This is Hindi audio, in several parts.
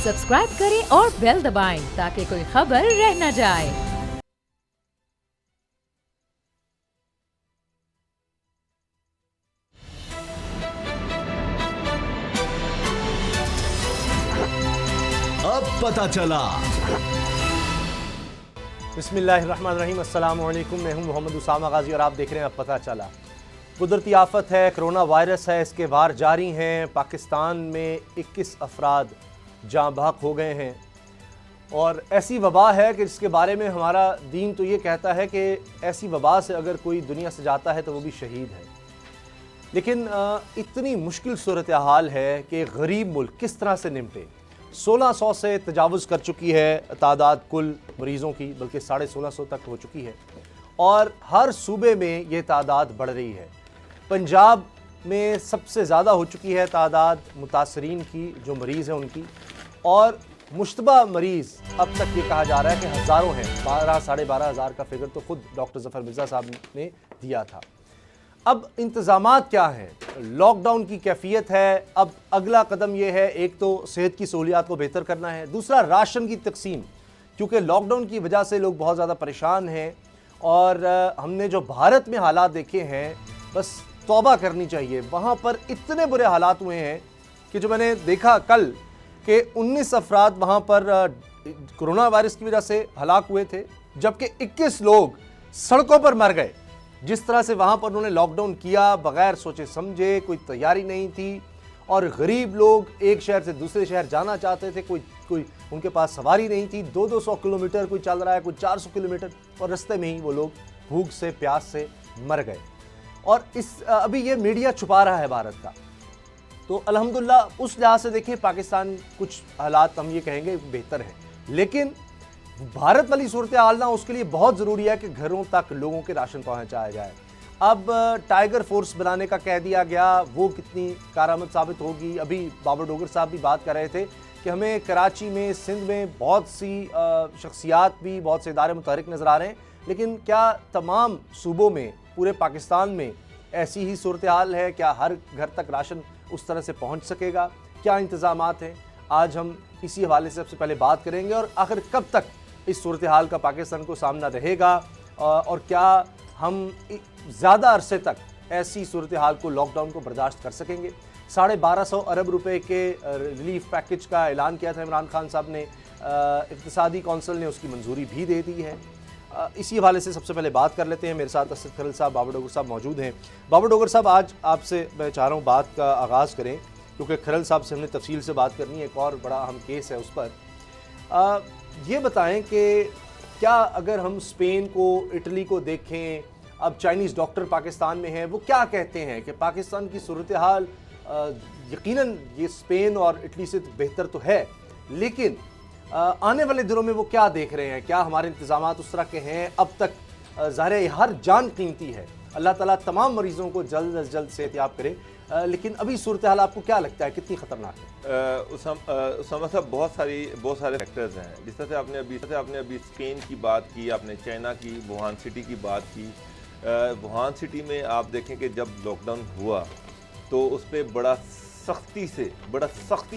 सब्सक्राइब करें और बेल दबाएं ताकि कोई खबर रह न जाए। अब पता चला। बिस्मिल्लाहिर्रहमानिर्रहीम, अस्सलाम वालेकुम। मैं हूं मोहम्मद उसामा गाजी और आप देख रहे हैं अब पता चला। कुदरती आफत है, कोरोना वायरस है, इसके वार जारी हैं। पाकिस्तान में 21 अफराद जाँ बहक हो गए हैं और ऐसी वबा है कि जिसके बारे में हमारा दीन तो ये कहता है कि ऐसी वबा से अगर कोई दुनिया से जाता है तो वो भी शहीद है। लेकिन इतनी मुश्किल सूरत हाल है कि गरीब मुल्क किस तरह से निपटे। 1600 से तजावुज़ कर चुकी है तादाद कुल मरीज़ों की, बल्कि 1650 तक हो चुकी है और हर सूबे में ये तादाद बढ़ रही है। पंजाब में सबसे ज़्यादा हो चुकी है तादाद मुतासरीन की, जो मरीज़ हैं उनकी, और मुश्तबा मरीज़ अब तक ये कहा जा रहा है कि हज़ारों हैं। 12 साढ़े 12 हज़ार का फिगर तो ख़ुद डॉक्टर ज़फ़र मिर्ज़ा साहब ने दिया था। अब इंतज़ामात क्या हैं? लॉकडाउन की कैफियत है। अब अगला कदम यह है, एक तो सेहत की सहूलियात को बेहतर करना है, दूसरा राशन की तकसीम, क्योंकि लॉकडाउन की वजह से लोग बहुत ज़्यादा परेशान हैं और हमने जो भारत में हालात देखे हैं, बस तौबा करनी चाहिए। वहाँ पर इतने बुरे हालात हुए हैं कि जो मैंने देखा कल कि 19 अफराद वहाँ पर कोरोना वायरस की वजह से हलाक हुए थे, जबकि 21 लोग सड़कों पर मर गए। जिस तरह से वहाँ पर उन्होंने लॉकडाउन किया, बगैर सोचे समझे, कोई तैयारी नहीं थी और गरीब लोग एक शहर से दूसरे शहर जाना चाहते थे, कोई उनके पास सवारी नहीं थी। 200-200 किलोमीटर कोई चल रहा है, कोई 400 किलोमीटर, और रास्ते में ही वो लोग भूख से प्यास से मर गए। और अभी ये मीडिया छुपा रहा है भारत का। तो अल्हम्दुलिल्लाह उस लिहाज से देखें पाकिस्तान कुछ हालात हम ये कहेंगे बेहतर है, लेकिन भारत वाली सूरत हाल ना, उसके लिए बहुत ज़रूरी है कि घरों तक लोगों के राशन पहुंचाया जाए। अब टाइगर फोर्स बनाने का कह दिया गया, वो कितनी कारआमद साबित होगी। अभी बाबर डोगर साहब भी बात कर रहे थे कि हमें कराची में, सिंध में बहुत सी शख्सियात भी, बहुत से इदारे मुतहरिक नज़र आ रहे हैं, लेकिन क्या तमाम सूबों में, पूरे पाकिस्तान में ऐसी ही सूरत हाल है? क्या हर घर तक राशन उस तरह से पहुँच सकेगा? क्या इंतज़ामात हैं? आज हम इसी हवाले से सबसे पहले बात करेंगे और आखिर कब तक इस सूरत हाल का पाकिस्तान को सामना रहेगा और क्या हम ज़्यादा अरसे तक ऐसी सूरत हाल को, लॉकडाउन को बर्दाश्त कर सकेंगे। 1250 अरब रुपए के रिलीफ पैकेज का ऐलान किया था इमरान खान साहब ने, इक़्तिसादी कौंसिल ने उसकी मंजूरी भी दे दी है। इसी हवाले से सबसे पहले बात कर लेते हैं। मेरे साथ असद खरल साहब, बाबर डोगर साहब मौजूद हैं। बाबर डोगर साहब, आज आपसे मैं चाह रहा हूँ बात का आगाज़ करें, क्योंकि खरल साहब से हमने तफसील से बात करनी है, एक और बड़ा अहम केस है उस पर। ये बताएं कि क्या अगर हम स्पेन को, इटली को देखें, अब चाइनीज़ डॉक्टर पाकिस्तान में हैं, वो क्या कहते हैं कि पाकिस्तान की सूरत हाल यकीनन ये स्पेन और इटली से बेहतर तो है, लेकिन आने वाले दिनों में वो क्या देख रहे हैं? क्या हमारे इंतज़ामात उस तरह के हैं? अब तक ज़ाहिर है हर जान कीमती है, अल्लाह ताला तमाम मरीज़ों को जल्द अज जल्द सेहतियाब करे, लेकिन अभी सूरत हाल आपको क्या लगता है, कितनी ख़तरनाक है? उसामा साहब, बहुत सारे फैक्टर्स हैं। जिस तरह से आपने अभी स्पेन की बात की, आपने चाइना की वुहान सिटी की बात की। वुहान सिटी में आप देखें कि जब लॉकडाउन हुआ तो उस पर बड़ा सख्ती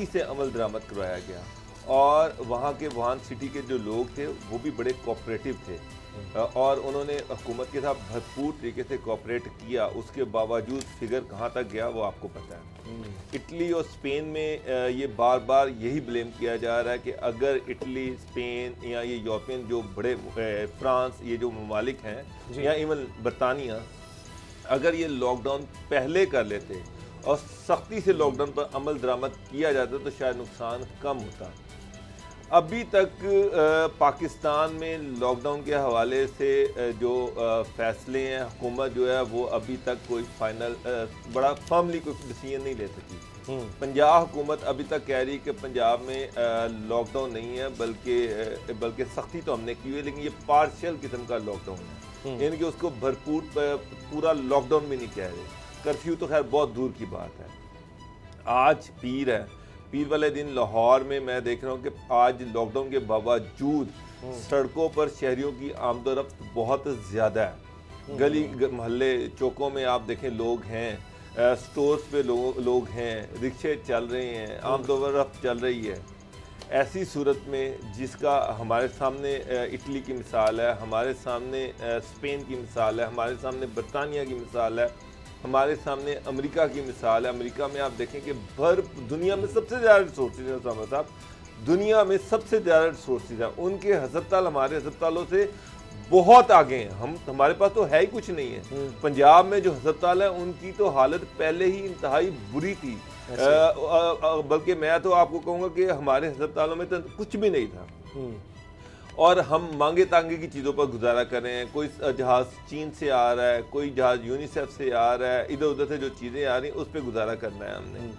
से अमल दरामद करवाया गया और वहाँ के वुहान सिटी के जो लोग थे वो भी बड़े कोऑपरेटिव थे और उन्होंने हुकूमत के साथ भरपूर तरीके से कोऑपरेट किया। उसके बावजूद फिगर कहाँ तक गया वो आपको पता है। इटली और स्पेन में ये बार बार यही ब्लेम किया जा रहा है कि अगर इटली, स्पेन या ये यूरोपियन जो बड़े फ्रांस, ये जो ममालिक हैं, या इवन बरतानिया, अगर ये लॉकडाउन पहले कर लेते और सख्ती से लॉकडाउन पर अमल दरामद किया जाता तो शायद नुकसान कम होता। अभी तक पाकिस्तान में लॉकडाउन के हवाले से जो फैसले हैं, हुकूमत जो है वो अभी तक कोई फाइनल बड़ा फर्मली कोई डिसीजन नहीं ले सकी। पंजाब हुकूमत अभी तक कह रही कि पंजाब में लॉकडाउन नहीं है, बल्कि सख्ती तो हमने की हुई है, लेकिन ये पार्शियल किस्म का लॉकडाउन है, यानी कि उसको भरपूर पूरा लॉकडाउन भी नहीं कह रहे। कर्फ्यू तो खैर बहुत दूर की बात है। आज पीर है, पीर वाले दिन लाहौर में मैं देख रहा हूँ कि आज लॉकडाउन के बावजूद सड़कों पर शहरियों की आमदोरफ्त बहुत ज़्यादा है। गली मोहल्ले चौकों में आप देखें लोग हैं, स्टोर्स पे लोग हैं, रिक्शे चल रहे हैं, आमदोरफ्त चल रही है। ऐसी सूरत में जिसका हमारे सामने इटली की मिसाल है, हमारे सामने स्पेन की मिसाल है, हमारे सामने बरतानिया की मिसाल है, हमारे सामने अमेरिका की मिसाल है। अमेरिका में आप देखें कि भर दुनिया में सबसे ज़्यादा रिसोर्सेज हैं उसामा साहब, दुनिया में सबसे ज़्यादा रिसोर्सेज हैं। उनके हस्पताल हमारे हस्पतालों से बहुत आगे हैं। हमारे पास तो है ही कुछ नहीं है। पंजाब में जो हस्पताल है उनकी तो हालत पहले ही इंतहाई बुरी थी, बल्कि मैं तो आपको कहूँगा कि हमारे अस्पतालों में तो कुछ भी नहीं था और हम मांगे तांगे की चीज़ों पर गुजारा कर रहे हैं। कोई जहाज़ चीन से आ रहा है, कोई जहाज़ यूनिसेफ से आ रहा है, इधर उधर से जो चीज़ें आ रही हैं उस पर गुजारा करना है हमने।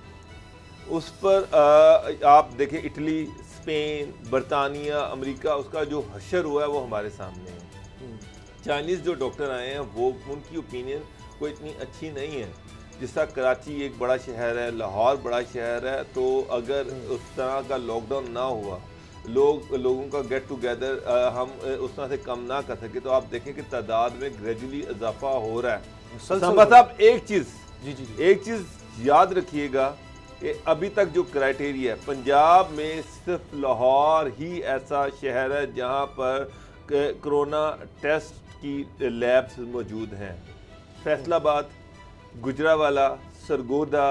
उस पर आप देखें इटली, स्पेन, बरतानिया, अमेरिका, उसका जो हशर हुआ है वो हमारे सामने है। चाइनीज़ जो डॉक्टर आए हैं वो उनकी ओपिनियन कोई इतनी अच्छी नहीं है। जिस तरह कराची एक बड़ा शहर है, लाहौर बड़ा शहर है, तो अगर उस तरह का लॉकडाउन ना हुआ, लोगों का गेट टुगेदर हम उस तरह से कम ना कर सके, तो आप देखें कि तादाद में ग्रेजुअली इजाफा हो रहा है। साहब एक चीज़ याद रखिएगा कि अभी तक जो क्राइटेरिया है, पंजाब में सिर्फ लाहौर ही ऐसा शहर है जहाँ पर कोरोना टेस्ट की लैब्स मौजूद हैं। फैसलाबाद, गुजरावाला, सरगोदा,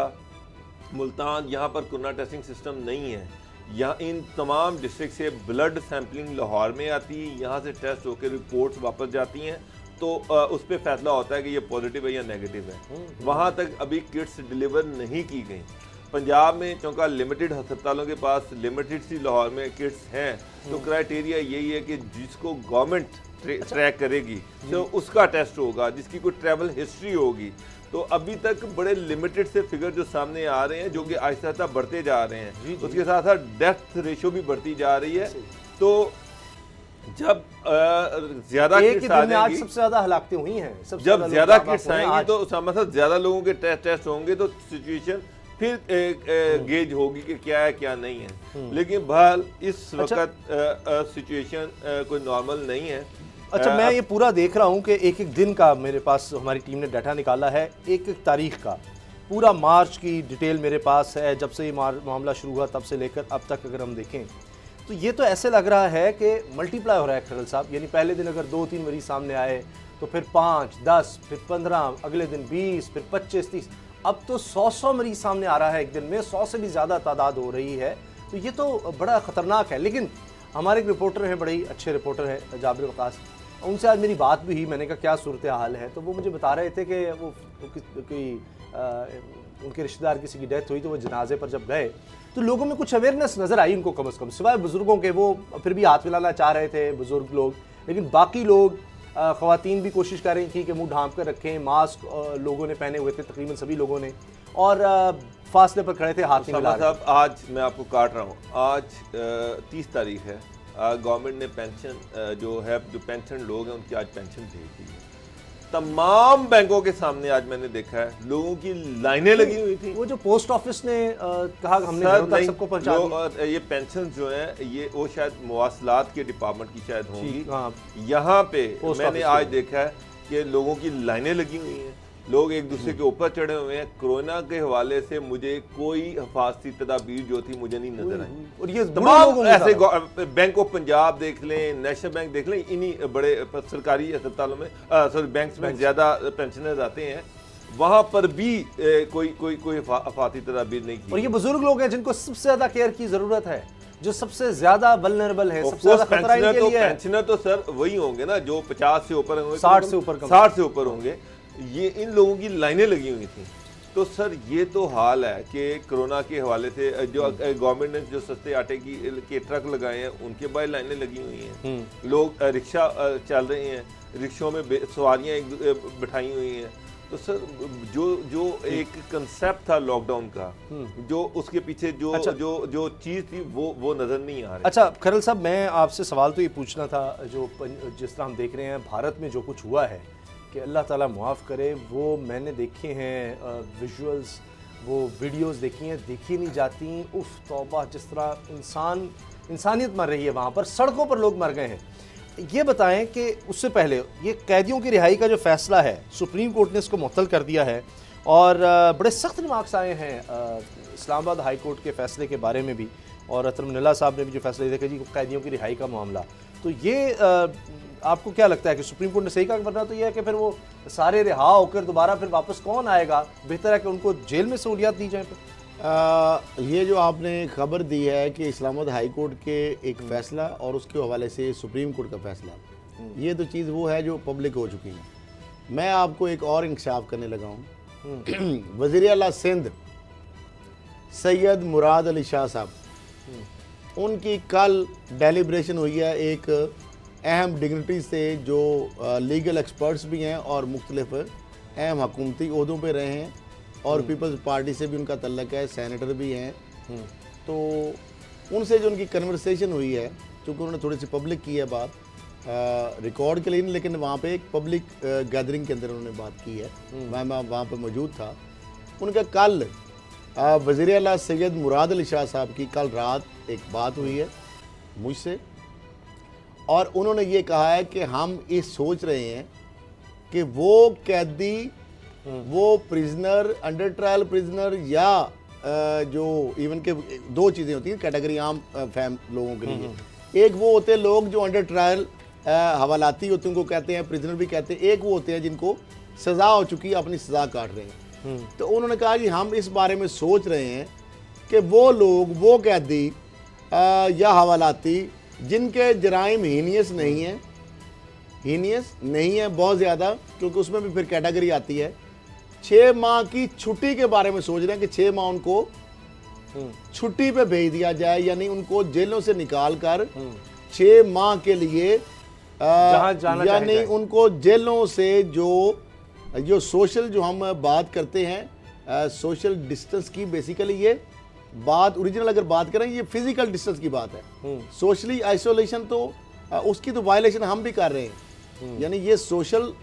मुल्तान, यहाँ पर कोरोना टेस्टिंग सिस्टम नहीं है। यहाँ इन तमाम डिस्ट्रिक्ट से ब्लड सैम्पलिंग लाहौर में आती है, यहाँ से टेस्ट होकर रिपोर्ट्स वापस जाती हैं, तो उस पर फैसला होता है कि ये पॉजिटिव है या नेगेटिव है। वहाँ तक अभी किट्स डिलीवर नहीं की गई। पंजाब में चूँकि लिमिटेड अस्पतालों के पास लिमिटेड सी लाहौर में किट्स हैं, तो क्राइटेरिया यही है कि जिसको गवर्नमेंट ट्रैक करेगी तो उसका टेस्ट होगा, जिसकी कोई ट्रैवल हिस्ट्री होगी। तो अभी तक बड़े लिमिटेड से फिगर जो सामने आ रहे हैं, जो कि आहिस्ता आहिस्ता बढ़ते जा रहे हैं। उसके साथ साथ डेथ रेशो भी बढ़ती जा रही है। तो जब ज्यादा किट्स आ जाएंगी, आज सबसे ज्यादा हलाकतें हुई हैं, जब ज्यादा किट्स आएंगी तो साथ ज्यादा लोगों के टेस्ट होंगे, तो सिचुएशन फिर गेज होगी कि क्या है क्या नहीं है। लेकिन बहरहाल इस वक्त सिचुएशन कोई नॉर्मल नहीं है। अच्छा, मैं ये पूरा देख रहा हूँ कि एक एक दिन का मेरे पास हमारी टीम ने डाटा निकाला है, एक एक तारीख का पूरा मार्च की डिटेल मेरे पास है। जब से ये मामला शुरू हुआ तब से लेकर अब तक अगर हम देखें तो ये तो ऐसे लग रहा है कि मल्टीप्लाई हो रहा है खरल साहब। यानी पहले दिन अगर 2-3 मरीज सामने आए तो फिर 5, 10, फिर 15, अगले दिन 20, फिर 25, 30, अब तो 100 मरीज सामने आ रहा है एक दिन में, 100 से भी ज़्यादा तादाद हो रही है। तो ये तो बड़ा ख़तरनाक है। लेकिन हमारे एक रिपोर्टर हैं, बड़े ही अच्छे रिपोर्टर हैं, जाबिर वकास, उनसे आज मेरी बात भी हुई। मैंने कहा क्या सूरत हाल है, तो वो मुझे बता रहे थे कि वो उनके रिश्तेदार किसी की डेथ हुई, तो वो जनाजे पर जब गए तो लोगों में कुछ अवेयरनेस नज़र आई उनको, कम से कम सिवाय बुज़ुर्गों के। वो फिर भी हाथ मिलाना चाह रहे थे बुज़ुर्ग लोग, लेकिन बाकी लोग, ख़वातीन भी कोशिश कर रही थी कि मुंह ढांप कर रखें। मास्क लोगों ने पहने हुए थे, तकरीबन सभी लोगों ने, और फासले पर खड़े थे, हाथ नहीं मिला रहे। आज मैं आपको काट रहा हूँ, आज 30 तारीख है। गवर्नमेंट ने पेंशन जो पेंशन लोग हैं उनकी आज पेंशन भेज दी है। तमाम बैंकों के सामने आज मैंने देखा है लोगों की लाइनें लगी हुई थी। वो जो पोस्ट ऑफिस ने कहा हमने घरों तक सबको पहुंचा दिया। ये पेंशन जो है ये वो शायद मवासलात के डिपार्टमेंट की शायद होंगी। हाँ, यहाँ पे मैंने आज देखा है कि लोगों की लाइनें लगी हुई हैं, लोग एक दूसरे के ऊपर चढ़े हुए हैं। कोरोना के हवाले से मुझे कोई हिफाजती तदाबीर जो थी मुझे नहीं नजर आई। और ये तमाम ऐसे बैंक ऑफ पंजाब देख लें, नेशनल बैंक देख लें, इन्हीं बड़े सरकारी अस्पतालों में बैंक्स में ज्यादा पेंशनर्स आते हैं, वहां पर भी कोई हिफाजती तदाबीर नहीं की। और ये बुजुर्ग लोग हैं जिनको सबसे ज्यादा केयर की जरूरत है, जो सबसे ज्यादा वल्नरेबल है, सबसे ज्यादा खतरा इनके लिए है। पेंशनर तो सर वही होंगे ना जो 50 से ऊपर होंगे, 60 से ऊपर होंगे। ये इन लोगों की लाइनें लगी हुई थी। तो सर ये तो हाल है कि कोरोना के हवाले से जो गवर्नमेंट ने जो सस्ते आटे के ट्रक लगाए हैं उनके बाद लाइनें लगी हुई हैं। लोग रिक्शा चल रहे हैं, रिक्शों में सवारियां बिठाई हुई हैं। तो सर जो एक कंसेप्ट था लॉकडाउन का, जो उसके पीछे जो चीज़ थी वो नज़र नहीं आ रही। अच्छा खरल साहब, मैं आपसे सवाल तो ये पूछना था, जो जिस तरह हम देख रहे हैं भारत में जो कुछ हुआ है, कि अल्लाह ताला मुआफ़ करे, वो मैंने देखे हैं विजुअल्स, वो वीडियोस देखी हैं, देखी नहीं जाती। उफ तौबा, जिस तरह इंसानियत मर रही है वहाँ पर, सड़कों पर लोग मर गए हैं। ये बताएं कि उससे पहले ये कैदियों की रिहाई का जो फ़ैसला है, सुप्रीम कोर्ट ने इसको मुअत्तल कर दिया है, और बड़े सख्त रिमार्क्स आए हैं इस्लामाबाद हाई कोर्ट के फ़ैसले के बारे में भी, और अतर मनिल्ला साहब ने भी जो फैसला दिया कि जी कैदियों की रिहाई का मामला, तो ये आपको क्या लगता है कि सुप्रीम कोर्ट ने सही कहा? वरना तो ये है कि फिर वो सारे रिहा होकर दोबारा फिर वापस कौन आएगा? बेहतर है कि उनको जेल में सहूलियात दी जाए। ये जो आपने खबर दी है कि इस्लामाबाद हाई कोर्ट के एक फ़ैसला और उसके हवाले से सुप्रीम कोर्ट का फ़ैसला, ये तो चीज़ वो है जो पब्लिक हो चुकी है। मैं आपको एक और इंकशाफ करने लगा हूँ। वज़ीर आला सिंध सैयद मुराद अली शाह साहब, उनकी कल डेलिब्रेशन हुई है एक अहम डिग्निटी से जो लीगल एक्सपर्ट्स भी हैं और मुख्तलिफ अहम हुकूमती ओहदों पे रहे हैं और पीपल्स पार्टी से भी उनका तल्लक है, सेनेटर भी हैं। तो उनसे जो उनकी कन्वर्सेशन हुई है, चूँकि उन्होंने थोड़ी सी पब्लिक की है बात, रिकॉर्ड के लिए नहीं, लेकिन वहाँ पे एक पब्लिक गैदरिंग के अंदर उन्होंने बात की है। मैं वहाँ पे मौजूद था। उनका कल वज़ीर आला सैयद मुराद अली शाह साहब की कल रात एक बात हुई है मुझसे, और उन्होंने ये कहा है कि हम ये सोच रहे हैं कि वो कैदी, वो प्रिजनर, अंडर ट्रायल प्रिजनर, या जो इवन के दो चीज़ें होती हैं कैटेगरी आम फैम लोगों के लिए। एक वो होते हैं लोग जो अंडर ट्रायल हवालाती होते हैं, उनको कहते हैं प्रिजनर भी कहते हैं। एक वो होते हैं जिनको सज़ा हो चुकी है, अपनी सज़ा काट रहे हैं। तो उन्होंने कहा कि हम इस बारे में सोच रहे हैं कि वो लोग, वो कैदी या हवालाती जिनके जराइम हीनियस नहीं है, हीनियस नहीं है बहुत ज़्यादा, क्योंकि उसमें भी फिर कैटेगरी आती है, 6 माह की छुट्टी के बारे में सोच रहे हैं कि 6 माह उनको छुट्टी पे भेज दिया जाए, यानी उनको जेलों से निकाल कर 6 माह के लिए यानी उनको जेलों से जो सोशल, जो हम बात करते हैं सोशल डिस्टेंस की, बेसिकली ये बात ओरिजिनल अगर बात करें ये फिजिकल डिस्टेंस की बात है। सोशली आइसोलेशन तो उसकी तो वायलेशन हम भी कर रहे हैं। यानी ये सोशल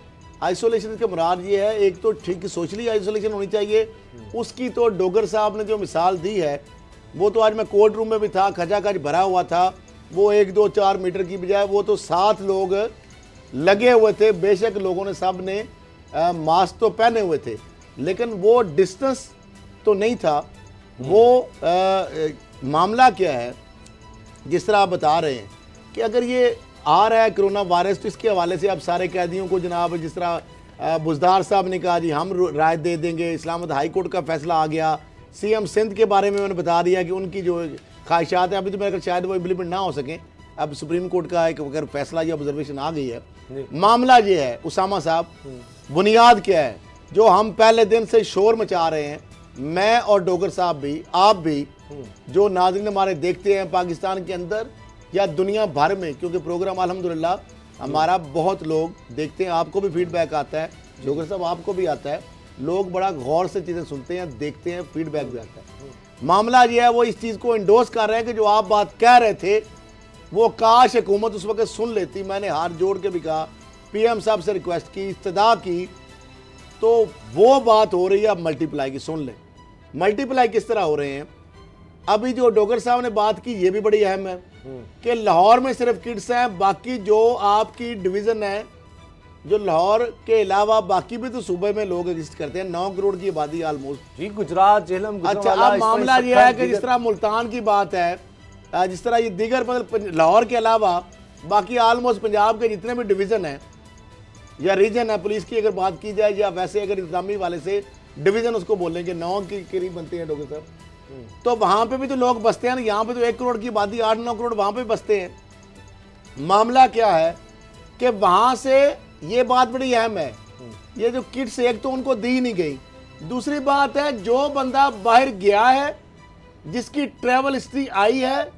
आइसोलेशन का मुराद ये है, एक तो ठीक सोशली आइसोलेशन होनी चाहिए, उसकी तो डोगर साहब ने जो मिसाल दी है वो तो आज मैं कोर्ट रूम में भी था, खचाखच भरा हुआ था। वो 1, 2, 4 मीटर की बजाय वो तो 7 लोग लगे हुए थे। बेशक लोगों ने सब ने मास्क तो पहने हुए थे, लेकिन वो डिस्टेंस तो नहीं था। वो मामला क्या है, जिस तरह आप बता रहे हैं कि अगर ये आ रहा है कोरोना वायरस, तो इसके हवाले से आप सारे कैदियों को, जनाब जिस तरह बुजदार साहब ने कहा जी हम राय दे देंगे, इस्लामाबाद हाई कोर्ट का फैसला आ गया, सीएम सिंध के बारे में मैंने बता दिया कि उनकी जो ख्वाहिशात हैं अभी तो मेरे ख्याल शायद वो इम्प्लीमेंट ना हो सकें। अब सुप्रीम कोर्ट का एक अगर फैसला या ऑब्जर्वेशन आ गई है। मामला ये है उसामा साहब, बुनियाद क्या है जो हम पहले दिन से शोर मचा रहे हैं, मैं और डोगर साहब भी, आप भी, जो नाज़रीन हमारे देखते हैं पाकिस्तान के अंदर या दुनिया भर में, क्योंकि प्रोग्राम अल्हम्दुलिल्लाह हमारा बहुत लोग देखते हैं, आपको भी फीडबैक आता है, डोगर साहब आपको भी आता है, लोग बड़ा गौर से चीज़ें सुनते हैं, देखते हैं, फीडबैक भी आता है। मामला ये है, वो इस चीज़ को इंडोर्स कर रहे हैं कि जो आप बात कह रहे थे वो काश हुकूमत उस वक्त सुन लेती। मैंने हाथ जोड़ के भी कहा, पीएम साहब से रिक्वेस्ट की, इस्तदा की, तो वो बात हो रही है अब मल्टीप्लाई की। सुन ले मल्टीप्लाई किस तरह हो रहे हैं। अभी जो डोगर साहब ने बात की ये भी बड़ी अहम है कि लाहौर में सिर्फ किड्स हैं, बाकी जो आपकी डिवीज़न है, जो लाहौर के अलावा बाकी भी तो सूबे में लोग एग्जिस्ट करते हैं, 9 करोड़ की आबादी ऑलमोस्ट जी, गुजरात, झेलम। अच्छा, अब मामला ये है कि जिस तरह मुल्तान की बात है, जिस तरह ये दीगर मतलब लाहौर के अलावा बाकी ऑलमोस्ट पंजाब के जितने भी डिवीज़न हैं या रीजन है, पुलिस की अगर बात की जाए या वैसे अगर इंतजामी वाले से डिवीज़न उसको बोलेंगे, 9 के करीब बनते हैं डॉक्टर साहब, तो वहाँ पे भी तो लोग बसते हैं ना। यहाँ पे तो 1 करोड़ की आबादी, 8-9 करोड़ वहाँ पे बसते हैं। मामला क्या है कि वहाँ से ये बात बड़ी अहम है, ये जो किट्स एक तो उनको दी नहीं गई, दूसरी बात है जो बंदा बाहर गया है, जिसकी ट्रैवल हिस्ट्री आई है,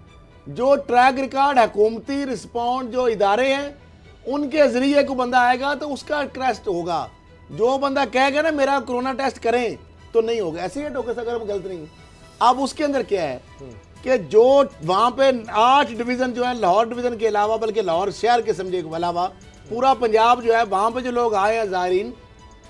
जो ट्रैक रिकॉर्ड हुकूमती रिस्पॉन्ड जो इदारे हैं उनके जरिए को बंदा आएगा तो उसका टेस्ट होगा। जो बंदा कहेगा ना मेरा कोरोना टेस्ट करें तो नहीं होगा। ऐसे ही है डॉक्टर साहब, अगर हम गलत नहीं। अब उसके अंदर क्या है कि जो वहाँ पे 8 डिवीज़न जो है लाहौर डिवीज़न के अलावा, बल्कि लाहौर शहर के समझे के अलावा पूरा पंजाब जो है, वहाँ पे जो लोग आए हैं ज़ायरीन,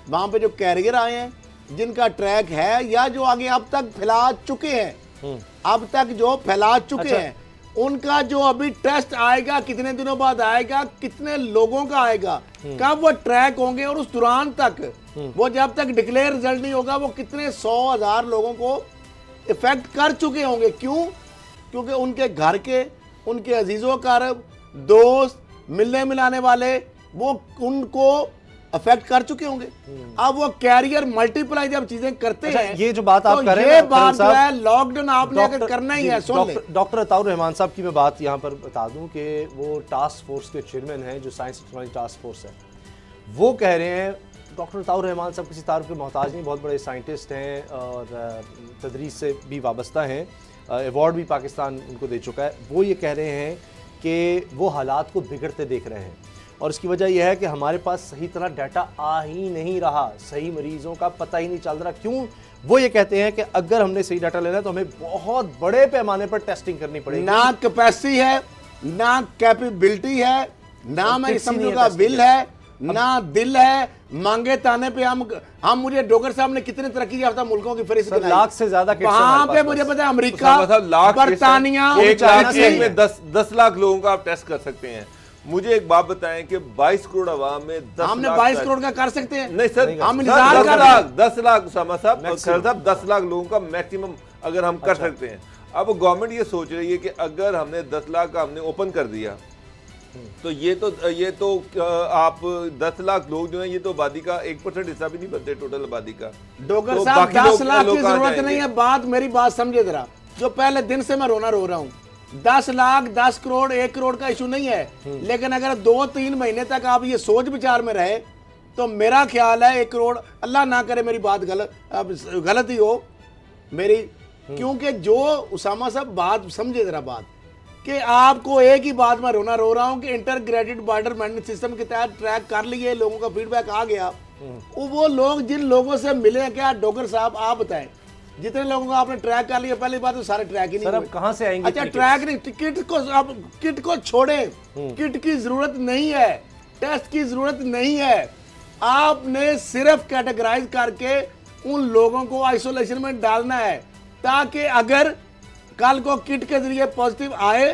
वहाँ पे जो कैरियर आए हैं जिनका ट्रैक है या जो आगे अब तक फैला चुके हैं, अब तक जो फैला चुके हैं, उनका जो अभी टेस्ट आएगा, कितने दिनों बाद आएगा, कितने लोगों का आएगा, कब वो ट्रैक होंगे, और उस दौरान तक वो जब तक डिक्लेयर रिजल्ट नहीं होगा वो कितने 100,000 लोगों को इफेक्ट कर चुके होंगे। क्यों? क्योंकि उनके घर के, उनके अजीजों कारब, दोस्त, मिलने मिलाने वाले, वो उनको अफेक्ट कर चुके होंगे। अब वो कैरियर मल्टीप्लाई जब चीजें करते अच्छा, हैं, ये जो बात आप तो कर रहे ये हैं ना, बात जो साहब, है लॉकडाउन आपने अगर करना ही है, सुन ले। डॉक्टर अताउर रहमान साहब की मैं बात यहाँ पर बता दूं कि वो टास्क फोर्स के चेयरमैन हैं, जो साइंस टेक्नोलॉजी टास्क फोर्स है। वो कह रहे हैं, डॉक्टर अताउर रहमान साहब किसी तारुफ के मोहताज नहीं, बहुत बड़े साइंटिस्ट हैं और तदरीस से भी वाबस्ता हैं, अवार्ड भी पाकिस्तान उनको दे चुका है। वो ये कह रहे हैं कि वो हालात को बिगड़ते देख रहे हैं और इसकी वजह यह है कि हमारे पास सही तरह डाटा आ ही नहीं रहा, सही मरीजों का पता ही नहीं चल रहा। क्यों? वो ये कहते हैं कि अगर हमने सही डाटा लेना है तो हमें बहुत बड़े पैमाने पर टेस्टिंग करनी पड़ेगी। ना कैपेसिटी है, ना कैपेबिलिटी है, ना मैं समझूंगा विल है, ना दिल है। मांगे ताने पे हम मुझे डॉक्टर साहब ने कितने तरक्की याफ्ता मुल्कों की फहरिस्त गिनाई, लाख से ज्यादा किट्स वहां हमारे पे पास मुझे बस। पता है अमेरिका, बरतानिया, एक चाइना लाख से में 10 लाख लोगों का आप टेस्ट कर सकते हैं। मुझे एक बात बताएं कि 22 करोड़ आवाम में 10 हमने लाख 22 करोड़ का कर सकते हैं। नहीं सर, हम सर, इंतजार 10 कर लाख 10 लाख उसामा साहब, Maximum। खैर साहब 10 लाख लोगों का मैक्सिमम अगर हम कर सकते हैं। अब गवर्नमेंट ये सोच रही है कि अगर हमने 10 लाख का हमने ओपन कर दिया तो ये तो आप 10 लाख लोग जो हैं, ये तो आबादी का 1% हिस्सा भी नहीं बनते टोटल आबादी का। डॉक्टर तो साहब बाकी 10 लाख लोग की कहाँ जरूरत जाएंगे? नहीं है। बात मेरी बात समझे जरा, जो पहले दिन से मैं रोना रो रहा हूँ, 10 लाख 10 करोड़ 1 करोड़ का इशू नहीं है, लेकिन अगर 2-3 महीने तक आप ये सोच विचार में रहे तो मेरा ख्याल है 1 करोड़, अल्लाह ना करे मेरी बात गलत ही हो मेरी, क्योंकि जो उसामा साहब बात समझे जरा बात कि आपको एक ही बात में रोना रो रहा हूं कि इंटरग्रेटेड बॉर्डर मैनेजमेंट सिस्टम के तहत ट्रैक कर लिए, लोगों का फीडबैक आ गया। वो लोग जिन लोगों से मिले हैं, क्या डॉक्टर साहब आप बताएं, जितने लोगों को आपने ट्रैक कर लिया, पहली बात तो सारे ट्रैक ही नहीं सर, अब हुए। कहां से आएंगे अच्छा किट? ट्रैक नहीं, किट को छोड़े, किट की जरूरत नहीं है, टेस्ट की जरूरत नहीं है। आपने सिर्फ कैटेगराइज करके उन लोगों को आइसोलेशन में डालना है, ताकि अगर कल को किट के जरिए पॉजिटिव आए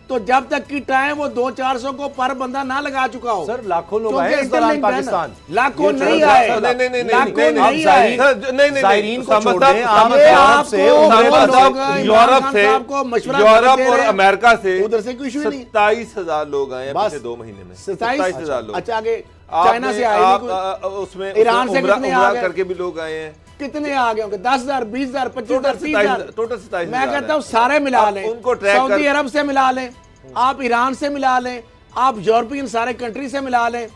तो जब तक किट आए वो 200-400 को पर बंदा ना लगा चुका हो। सर, लाखों लोग क्योंकि आए इस दौरान इंटरलिंक्ड है ना। पाकिस्तान। लाखों ये नहीं चलो, आए, नहीं, नहीं, नहीं, लाखों नहीं, नहीं आप आए। जायरीन को छोड़ दें, आप साहब, ये यूरोप आपको से, वो उधर लोग से, यूरोप से, साहब को मशवरा यूरोप दे और रहे हैं। अमेरिका से उधर से कोई इशू ही नहीं। 27,000 लोग आए हैं बस पिछले 2 महीने में। 27,000 लोग। अच्छा, आगे आपने- चाइना से आए नहीं कोई? उसमें ईरान से कितने आ गए? करके भी लोग आए हैं। कितने आ गए होंगे? 10,000, 20,000, 25,000, 30,000, टोटल 27,000 मैं कहता हूँ सारे मिला आप लें, उनको ट्रैक सऊदी कर- अरब से मिला लें, आप ईरान से मिला लें, आप यूरोपियन सारे कंट्री से मिला लें,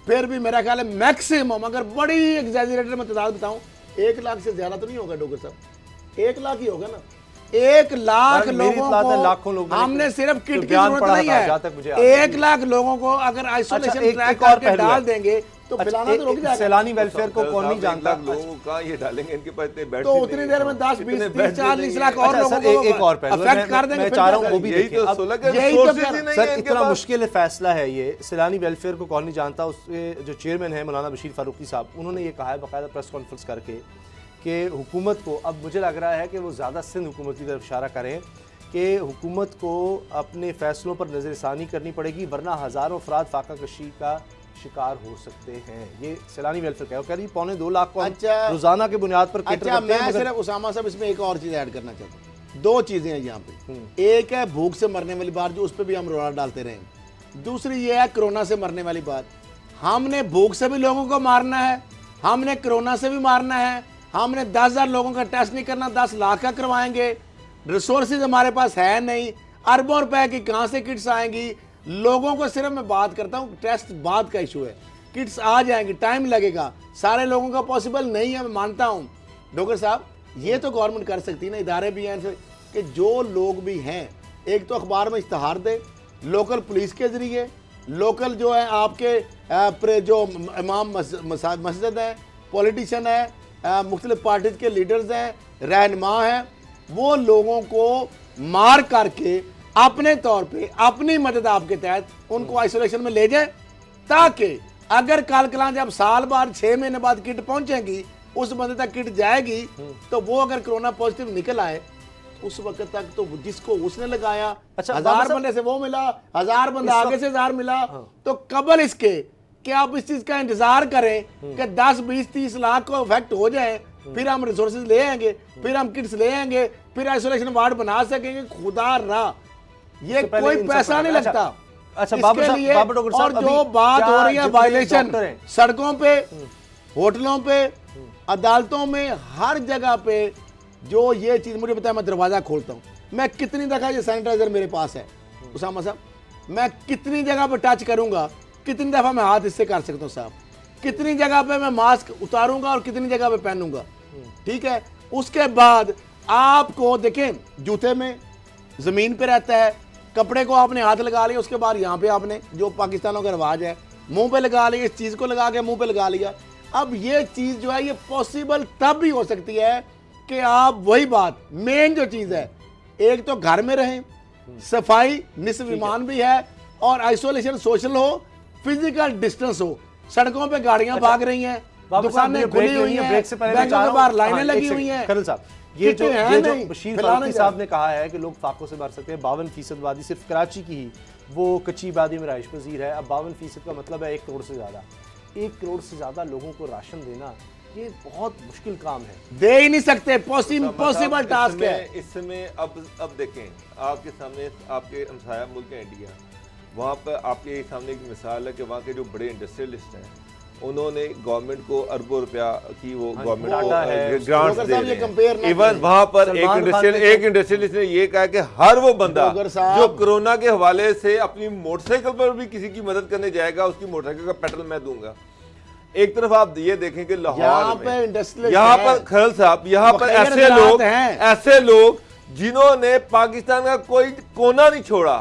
फिर भी मेरा ख्याल है मैक्सिमम, अगर बड़ी एग्जैजरेटेड मैं तादाद बताऊं, 1 लाख से ज्यादा तो नहीं होगा डॉक्टर साहब, 1 लाख ही होगा ना। 1 लाख सर, मेरी लोगों इत्तलात है, को लाखों लोग मैंने हमने सिर्फ किट की बयान जरूरत पढ़ा नहीं था, जहाँ तक मुझे है, याद है। 1 लाख लोगों को अगर आइसोलेशन अच्छा, ट्रैक एक और करके पहलू डाल है। देंगे तो फैलाना तो रुक जाएगा। सैलानी वेलफेयर को कौन नहीं जानता? 1 लाख लोगों का ये डालेंगे, इनके पास इतने बेड्स तो ही उतनी नहीं देर हैं। में 10, 20, इतने 30, बेड्स ही 40 नहीं लाख हैं। और अच्छा, लोगों सर, को एक और पहलू है। अफेक्ट कर देंगे। मैं फिर चाह क्या रहा हूं वो करेंगे? भी यही देखिए। तो अब 16 के यही तो resources कर- ही नहीं सर, है इनके इतना पास। मुश्किल फैसला है ये। सैलानी वेलफेयर को कौन नहीं जानता, उसके जो चेयरमैन है मौलाना बशीर फारूकी साहब, उन्होंने ये कहा है बाकायदा प्रेस कॉन्फ्रेंस करके कि हुकूमत को, अब मुझे लग रहा है कि वो ज़्यादा सिंध हुकूमत की तरफ इशारा करें कि हुकूमत को अपने फैसलों पर नज़रसानी करनी पड़ेगी, वरना हज़ारों अफराद फाका कशी का शिकार हो सकते हैं। ये सैलानी वेलफेयर का है, कह रही 2.25 लाख को हम अच्छा, रोजाना की बुनियाद पर cater अच्छा, करते हैं, मैं मगर- सिर्फ उसामा साहब इसमें एक और चीज ऐड करना चाहता हूँ। 2 चीजें हैं यहाँ पे, एक है भूख से मरने वाली बात, जो उस पर भी हम रोना डालते रहेंगे। दूसरी ये है कोरोना से मरने वाली बात। हमने भूख से भी लोगों को मारना है, हमने कोरोना से भी मारना है। हमने 10,000 लोगों का टेस्ट नहीं करना, 10 लाख का करवाएंगे। रिसोर्सेज हमारे पास है नहीं, अरबों रुपए की कहाँ से किट्स आएंगी? लोगों को सिर्फ मैं बात करता हूँ, टेस्ट बाद का इशू है, किट्स आ जाएंगी, टाइम लगेगा, सारे लोगों का पॉसिबल नहीं है, मैं मानता हूँ। डॉक्टर साहब, ये तो गवर्नमेंट कर सकती है ना, इदारे भी हैं कि जो लोग भी हैं, एक तो अखबार में इश्तहार दे, लोकल पुलिस के जरिए, लोकल जो है आपके जो इमाम मस्जिद हैं, पॉलिटिशियन है, मुख्तलिफ पार्टीज के लीडर्स हैं, रहनुमा हैं, वो लोगों को मार करके अपने तौर पे अपनी मदद आपके तहत उनको आइसोलेशन में ले जाए, ताकि अगर कल कला जब साल बाद 6 महीने बाद किट पहुंचेगी, उस बंदे तक किट जाएगी, तो वो अगर कोरोना पॉजिटिव निकल आए उस वक्त तक तो जिसको उसने लगाया, अच्छा, 1000 बंदे से वो मिला, 1000 बंदा इस आगे से 1000 मिला, तो कबल इसके कि आप इस चीज का इंतजार करें कि 10, 20, 30 लाख को इफेक्ट हो जाए, फिर हम रिसोर्सेज ले आएंगे, फिर हम किट्स ले आएंगे, फिर आइसोलेशन वार्ड बना सकेंगे। खुदा रहा, ये पहले कोई इन सब पैसा पर- नहीं लगता। अच्छा, इसके बाबर साहब- लिए बाबर डॉक्टर साहब, और जो अभी बात क्या हो रही है जितने वायलेशन डॉक्टर हैं- सड़कों पे, होटलों पे, अदालतों में, हर जगह पे जो ये चीज मुझे पता है, मैं दरवाजा खोलता हूँ, मैं कितनी दफा, ये सैनिटाइजर मेरे पास है उसामा साहब, मैं कितनी जगह पे टच करूंगा, कितनी दफा मैं हाथ इससे कर सकता हूँ साहब, कितनी जगह पे मैं मास्क उतारूंगा और कितनी जगह पे पहनूंगा, ठीक है। उसके बाद आपको देखें, जूते में जमीन पे रहता है, कपड़े को आपने हाथ लगा लिया, उसके बाद यहाँ पे आपने, जो पाकिस्तानों का रिवाज है, मुंह पे लगा लिया, इस चीज को लगा के मुंह पे लगा लिया। अब ये चीज जो है ये पॉसिबल तब भी हो सकती है कि आप, वही बात मेन जो चीज है, एक तो घर में रहें, सफाई निस्फ ईमान भी है, और आइसोलेशन सोशल हो, फिजिकल डिस्टेंस हो। सड़कों पे गाड़ियां भाग रही हैं, बाबर साहब, दुकानें मुझे ब्रेक खुली हुई लेनी है, हैं, ब्रेक से पहले मैं बैंकों चाह के रहा बाहर हूं- लाइनें हाँ, लगी एक हुई सेकंड, हैं। खलील साहब, ये जो कितने हैं ये जो नहीं, बशीर फैलाना फारूकी साहब ने कहा है कि लोग फाकों से मर सकते हैं, 52% आबादी सिर्फ कराची की ही वो कच्ची आबादी में रहायश पजीर है। अब 52% का मतलब है 1 करोड़ से ज़्यादा। 1 करोड़ से ज़्यादा लोगों को राशन देना ये बहुत मुश्किल काम है। दे ही नहीं सकते, पॉसिबल टास्क है। इसमें अब देखें, आपके सामने आपके हमसाया मुल्क है इंडिया, वहाँ पर आपके सामने एक मिसाल है कि वहाँ के जो बड़े इंडस्ट्रियलिस्ट हैं, उन्होंने गवर्नमेंट को अरबों रुपया की वो गवर्नमेंट टाटा है, ग्रांट्स डॉक्टर दे साहब, रहे ये compare ना हैं। इवन करें। वहाँ पर सलमान खान ने एक इंडस्ट्रियलिस्ट ने ये कहा कि हर वो बंदा डॉक्टर साहब, जो कोरोना के हवाले से अपनी मोटरसाइकिल पर भी किसी की मदद करने जाएगा, उसकी मोटरसाइकिल का पेट्रोल मैं दूंगा। एक तरफ आप ये देखें कि यहाँ लाहौर पे में, इंडस्ट्रियलिस्ट यहाँ हैं। पर खरल साहब, यहाँ पर बखैर ऐसे हालात लोग, हैं। ऐसे लोग जिन्होंने पाकिस्तान का कोई कोना नहीं छोड़ा,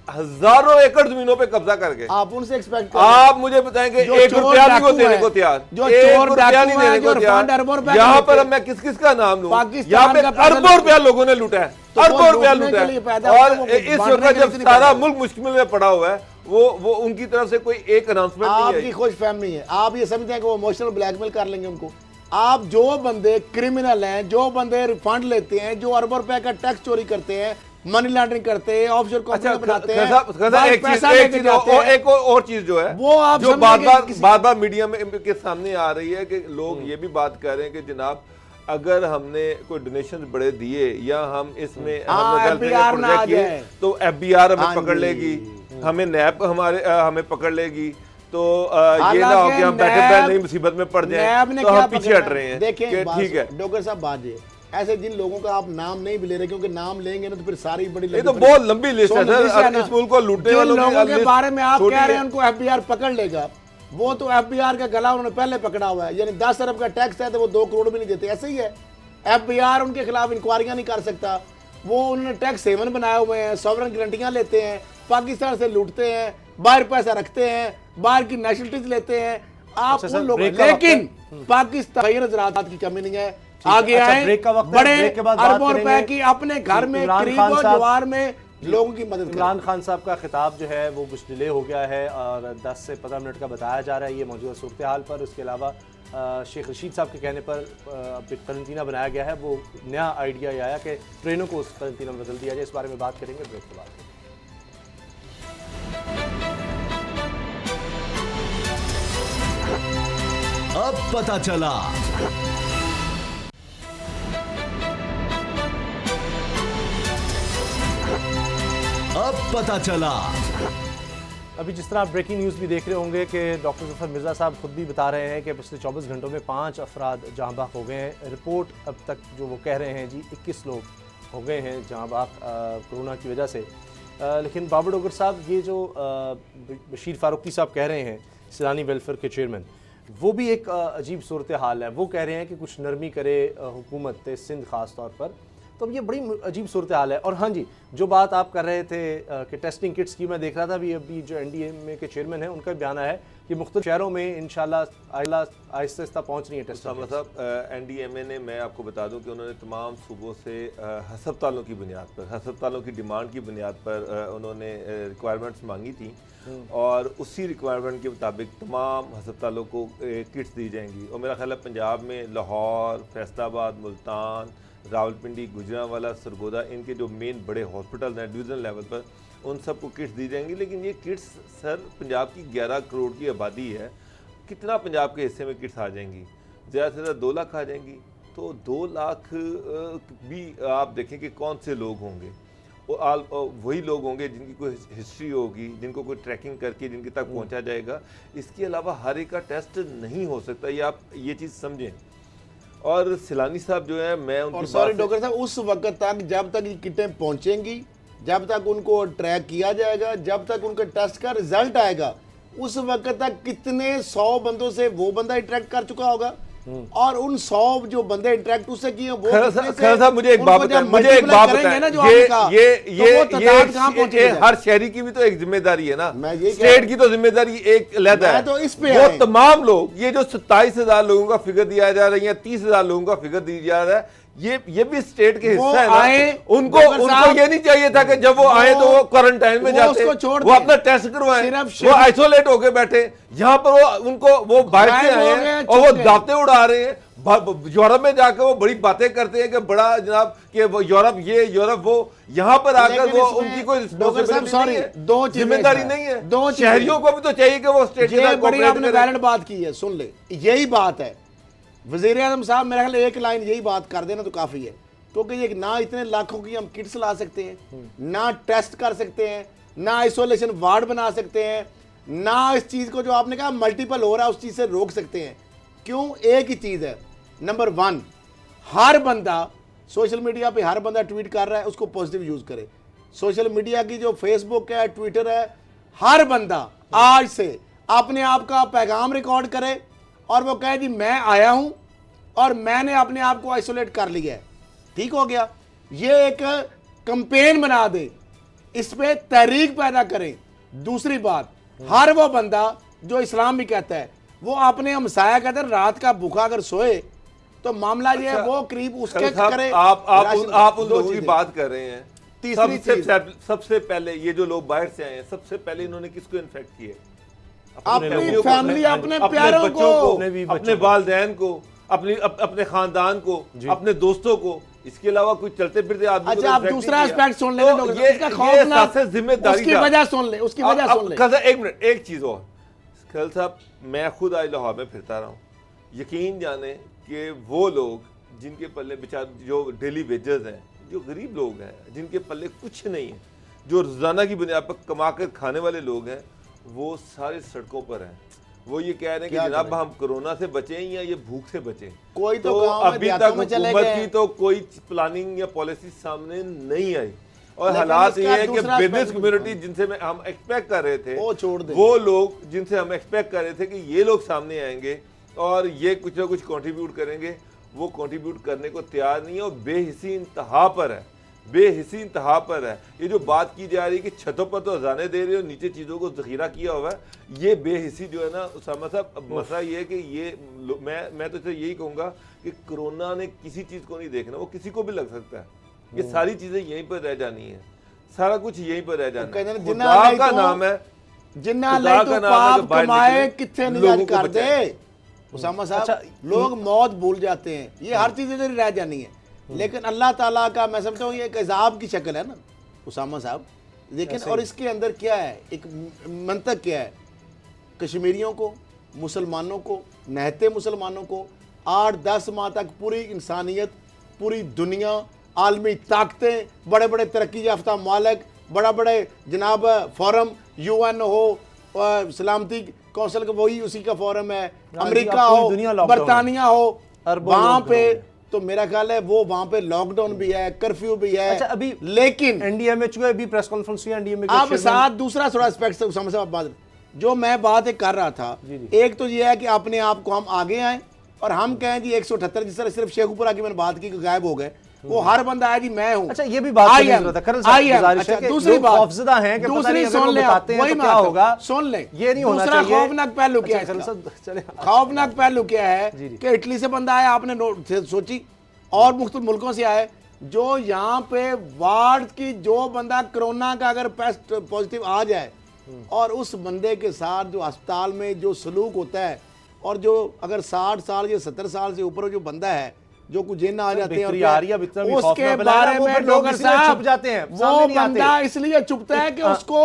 हजारों एकड़ जमीनों पे कब्जा करके। आप उनसे एक्सपेक्ट आप मुझे बताएंगे जो 1 चोर रुपया नहीं वो डाकू देने हैं, को तैयार, जो 1 चोर रुपया डाकू नहीं हैं, देने जो को तैयार। फंड अरबों रुपया यहाँ लेते पर हैं। अब मैं किसका नाम लूं? पाकिस्तान यहाँ पे का पैसा अरबों लेते रुपया लोगों ने लूटा है, तो अरबों वो रुपया लूटने लूटा के लिए है। पैदा हुआ, और वो इस बांटने वक्त के जब लिए नहीं सारा पैदा मुल्क मुश्किल में पड़ा हुआ है, वो उनकी तरफ से कोई एक अनाउंसमेंट नहीं आपकी है। खुश फहमी है। आप ये समझते हैं कि वो इमोशनल ब्लैकमेल कर लेंगे उनको। आप जो बंदे क्रिमिनल हैं, जो बंदे फंड लेते हैं, जो अरबों रुपए का टैक्स चोरी करते हैं, मनी लॉन्ड्रिंग करते हैं, ऑफशोर अच्छा, कंपनी बनाते हैं, एक पैसा चीज लेके जाते हैं, एक और चीज जो है, वो आप जो समझेंगे बार बार मीडिया में के सामने आ रही है कि लोग ये भी बात कर रहे हैं कि जनाब, अगर हमने कोई डोनेशन बड़े दिए या हम इसमें हमने गलत FBR जगह ना आ प्रोजेक्ट किए, जाए। तो FBR हमें हाँ पकड़ जी। लेगी, हमें नैब हमें पकड़ लेगी, तो ये ना हो कि हम बैठे बैठे नई मुसीबत में पड़ जाएं, नैब ने तो क्या हम पीछे पकड़ना हट रहे हैं। देखें कि बात ठीक है, डॉक्टर साहब, बात ये ऐसे जिन लोगों का आप नाम नहीं भी ले रहे, क्योंकि नाम लेंगे ना तो फिर सारी बड़ी ये तो बहुत लंबी लिस्ट है सर। इस मुल्क को लूटने जिन वालों की लोगों के लिस्ट बारे में आप छोटी कह रहे है। हैं उनको FBI पकड़ लेगा, वो तो FBI का गला उन्होंने पहले पकड़ा हुआ है। यानी 10 अरब का टैक्स है तो वो 2 करोड़ भी नहीं देते, ऐसे ही है। FBI उनके खिलाफ इंक्वायरियां नहीं कर सकता। वो उन्होंने टैक्स हेवन बनाए हुए हैं, सॉवरन गारंटियां लेते हैं, पाकिस्तान से लूटते हैं, बाहर पैसा रखते हैं, बाहर की नेशनलिटीज लेते हैं। आप अच्छा सर, उन लोगों, ब्रेक का वक्त है। लेकिन पाकिस्तान हज़रात की कमी नहीं है। आगे अच्छा, आए, ब्रेक का वक्त है, बड़े ब्रेक के बाद बात अरबों रुपए करेंगे। की अपने घर में इमरान गरीब खान और साहब- जवार में लोगों की मदद करें। इमरान खान साहब का खिताब जो है वो कुछ डिले हो गया है और 10 से 15 मिनट का बताया जा रहा है, ये मौजूदा सूरत हाल पर। उसके अलावा शेख रशीद साहब के कहने पर करंटीना बनाया गया है। वो नया आइडिया ये आया कि ट्रेनों को उस करंटीना में बदल दिया जाए। इस बारे में बात करेंगे ब्रेक के बाद। अब पता चला। अब पता चला। अभी जिस तरह आप ब्रेकिंग न्यूज़ भी देख रहे होंगे कि डॉक्टर ज़फ़र मिर्ज़ा साहब खुद भी बता रहे हैं कि पिछले 24 घंटों में 5 अफराद जहाँ बाक हो गए हैं। रिपोर्ट अब तक जो वो कह रहे हैं जी 21 लोग हो गए हैं जहाँ बाक कोरोना की वजह से। लेकिन बाबर डोगर साहब, ये जो बशीर फारूकी साहब कह रहे हैं, सैलानी वेलफेयर के चेयरमैन, वो भी एक अजीब सूरत हाल है। वो कह रहे हैं कि कुछ नरमी करे हुकूमत सिंध ख़ास तौर पर, तो अब ये बड़ी अजीब सूरत हाल है। और हाँ जी, जो बात आप कर रहे थे कि टेस्टिंग किट्स की, मैं देख रहा था अभी जो NDMA के चेयरमैन हैं उनका बयान है कि मुख्तलिफ शहरों में इंशाल्लाह आहिस्ता आहिस्ता पहुँच रही है टेस्टिंग किट्स। साहब, NDMA ने, मैं आपको बता दूं कि उन्होंने तमाम सूबों से हस्पतालों की बुनियाद पर, हस्पतालों की डिमांड की बुनियाद पर उन्होंने रिक्वायरमेंट्स मांगी थी और उसी रिक्वायरमेंट के मुताबिक तमाम हस्पतालों को किट्स दी जाएंगी। और मेरा ख्याल है पंजाब में लाहौर, फैसलाबाद, मुल्तान, रावलपिंडी, गुजरांवाला, सरगोदा, इनके जो मेन बड़े हॉस्पिटल हैं डिवीज़नल लेवल पर, उन सबको किट्स दी जाएंगी। लेकिन ये किट्स सर, पंजाब की 11 करोड़ की आबादी है, कितना पंजाब के हिस्से में किट्स आ जाएंगी? ज़्यादा से ज़्यादा 2 लाख आ जाएंगी, तो 2 लाख भी आप देखें कि कौन से लोग होंगे, वही लोग होंगे जिनकी कोई हिस्ट्री होगी, जिनको कोई ट्रैकिंग करके जिनके तक पहुंचा जाएगा। इसके अलावा हर एक का टेस्ट नहीं हो सकता, ये आप ये चीज़ समझें। और सिलानी साहब जो है, मैं उनकी सॉरी डॉक्टर साहब, उस वक्त तक जब तक ये किटें पहुंचेंगी, जब तक उनको ट्रैक किया जाएगा, जब तक उनके टेस्ट का रिजल्ट आएगा, उस वक्त तक कितने 100 बंदों से वो बंदा इंटरेक्ट कर चुका होगा, और उन 100 जो बंदे इंटरेक्ट उससे किए वो साहब मुझे एक बात बताएं, ये हर शहरी की भी तो एक जिम्मेदारी है ना, स्टेट की तो जिम्मेदारी एक अलग है। तो इस पे वो तमाम लोग, ये जो 27,000 लोगों का फिगर दिया जा रहा है या 30,000 लोगों का फिगर दिया जा रहा है, ये भी स्टेट के हिस्सा है ना। उनको ये नहीं चाहिए था कि जब वो आए तो वो क्वारंटाइन में जाते, वो अपना टेस्ट करवाएं, वो आइसोलेट होके बैठे। यहाँ पर वो उनको वो बाहर से आए हैं और वो दांते उड़ा रहे हैं। यूरोप में जाकर वो बड़ी बातें करते हैं कि बड़ा जनाब कि वो यूरोप ये यूरोप वो, यहाँ पर आकर वो उनकी कोई जिम्मेदारी नहीं है। शहरियों को भी तो चाहिए कि वो स्टेट के साथ कोऑपरेट करें। वैलिड बात की है, सुन ले, यही बात है। वज़ीर आज़म साहब मेरे ख्याल एक लाइन यही बात कर देना तो काफ़ी है, क्योंकि ये ना इतने लाखों की हम किट्स ला सकते हैं, ना टेस्ट कर सकते हैं, ना आइसोलेशन वार्ड बना सकते हैं, ना इस चीज़ को जो आपने कहा मल्टीपल हो रहा है उस चीज़ से रोक सकते हैं। क्यों? एक ही चीज़ है, नंबर 1, हर बंदा सोशल मीडिया पे हर बंदा ट्वीट कर रहा है, उसको पॉजिटिव यूज़ करे। सोशल मीडिया की जो फेसबुक है, ट्विटर है, हर बंदा आज से अपने आप का पैगाम रिकॉर्ड करे और वो कहे जी मैं आया हूं और मैंने अपने आप को आइसोलेट कर लिया है, ठीक हो गया। ये एक कैंपेन बना दे, इस पे तहरीक पैदा करें। दूसरी बात, हर वो बंदा जो इस्लाम भी कहता है, वो अपने हमसाया कहते हैं रात का भूखा अगर सोए तो मामला ये है वो करीब उसके करे। आप उन लोगों की बात कर रहे हैं। तीसरी सबसे पहले ये जो लोग बाहर से आए हैं, सबसे पहले इन्होंने किसको इन्फेक्ट किया? अपनी फैमिली, अपने प्यारों को, अपने वालिदैन को, अपने खानदान को, अपने दोस्तों को। इसके अलावा कुछ चलते फिरते आदमी। अच्छा, आप दूसरा एस्पेक्ट सुन लें, इसका खौफनाक जिम्मेदारी, उसकी वजह सुन ले, उसकी वजह सुन ले। एक मिनट, एक चीज और खल साहब, मैं खुद आज लाहौर में फिरता रहा हूँ, यकीन जाने कि वो लोग जिनके पल्ले बेचारे जो डेली वेजर्स हैं, जो गरीब लोग हैं, जिनके पल्ले कुछ नहीं है, जो रोजाना की बुनियाद पर कमा कर खाने वाले लोग हैं, वो सारे सड़कों पर हैं। वो ये कह रहे हैं कि जनाब हम कोरोना से बचें या ये भूख से बचें। कोई तो अभी तक हुकूमत की तो कोई प्लानिंग या पॉलिसी सामने नहीं आई, और हालात ये है कि बिजनेस कम्युनिटी जिनसे हम एक्सपेक्ट कर रहे थे, वो लोग जिनसे हम एक्सपेक्ट कर रहे थे कि ये लोग सामने आएंगे और ये कुछ ना कुछ कंट्रीब्यूट करेंगे, वो कंट्रीब्यूट करने को तैयार नहीं है और बेहिसी इंतहा पर है, बेहिसी इंतहा पर है। ये जो बात की जा रही है कि छतों पर तो अजाने दे रहे हो, नीचे चीज़ों को जखीरा किया हुआ है, ये बेहिसी जो है ना उसामा साहब, मसला ये है कि ये मैं तो यही कहूँगा कि कोरोना ने किसी चीज़ को नहीं देखना, वो किसी को भी लग सकता है। ये सारी चीज़ें यहीं पर रह जानी है, सारा कुछ यहीं पर रह जाना है। खुदा का नाम है, जिन्ना तो पाप कमाए कितने निजात कर दे उसामा साहब। लोग मौत भूल जाते हैं, ये हर चीज़ इधर रह जानी है, लेकिन अल्लाह ताला का मैं समझता हूँ ये एक अज़ाब की शक्ल है ना उसामा साहब। लेकिन और इसके अंदर क्या है, एक मंतक क्या है, कश्मीरियों को, मुसलमानों को, नहते मुसलमानों को 8-10 माह तक पूरी इंसानियत, पूरी दुनिया, आलमी ताकतें, बड़े बड़े तरक्की याफ्ता मालिक, बड़ा बड़े जनाब फोरम, UN हो, सलामती कौंसिल का वही उसी का फोरम है, अमेरिका हो, बरतानिया हो, वहाँ पे तो मेरा ख्याल है वो वहां पे लॉकडाउन भी है, कर्फ्यू भी है। अच्छा, अभी लेकिन एनडीए में चुके अभी प्रेस कॉन्फ्रेंस हुई एनडीए में, अब साथ दूसरा थोड़ा एस्पेक्ट उसामा साहब बात जो मैं बात कर रहा था, एक तो ये है कि अपने आप को हम आगे आए और हम कहें जी 178 जिस तरह सिर्फ शेखुपुरा की मैंने बात की गायब हो गए, वो हर बंदा है जी मैं हूं। अच्छा, ये भी बात करने की जरूरत है करन साहब, गुजारिश है कि दूसरी बात खौफजदा हैं कि पता नहीं अगर वो बताते हैं तो क्या होगा, सुन ले। ये नहीं होना चाहिए। खौफनाक पहलू क्या है, खौफनाक पहलू क्या है कि इटली से बंदा आया, आपने सोची, और मुख्तलिफ मुल्कों से आए, जो यहाँ पे वार्ड की जो बंदा कोरोना का अगर टेस्ट पॉजिटिव आ जाए और उस बंदे के साथ जो अस्पताल में जो सलूक होता है, और जो अगर 60 साल या 70 साल से ऊपर जो बंदा है जो कुछ जिन आ जाते हैं उसके बारे में लोग छुप जाते हैं। वो बंदा इसलिए छुपता है कि उसको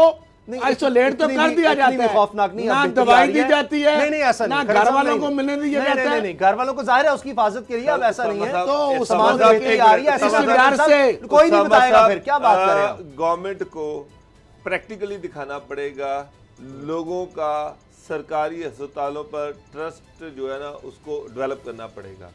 आइसोलेट तो कर दिया जाता है, खौफनाक नहीं, ना अब बिल्कुल दवाई आ रही दी है। जाती है, नहीं ऐसा ना नहीं, घर खैर वालों साहब, को नहीं। मिलने दिया नहीं, जाता है। नहीं, घर वालों को जाहिर है उसकी हिफाजत के लिए अब ऐसा नहीं है, तो समाज साहब, में बेहतरी आ रही है, ऐसे इस साहब, प्यार से कोई नहीं बताएगा फिर क्या बात करें आप? गवर्नमेंट को प्रैक्टिकली दिखाना पड़ेगा, लोगों का सरकारी अस्पतालों पर ट्रस्ट जो है ना उसको डेवलप करना पड़ेगा।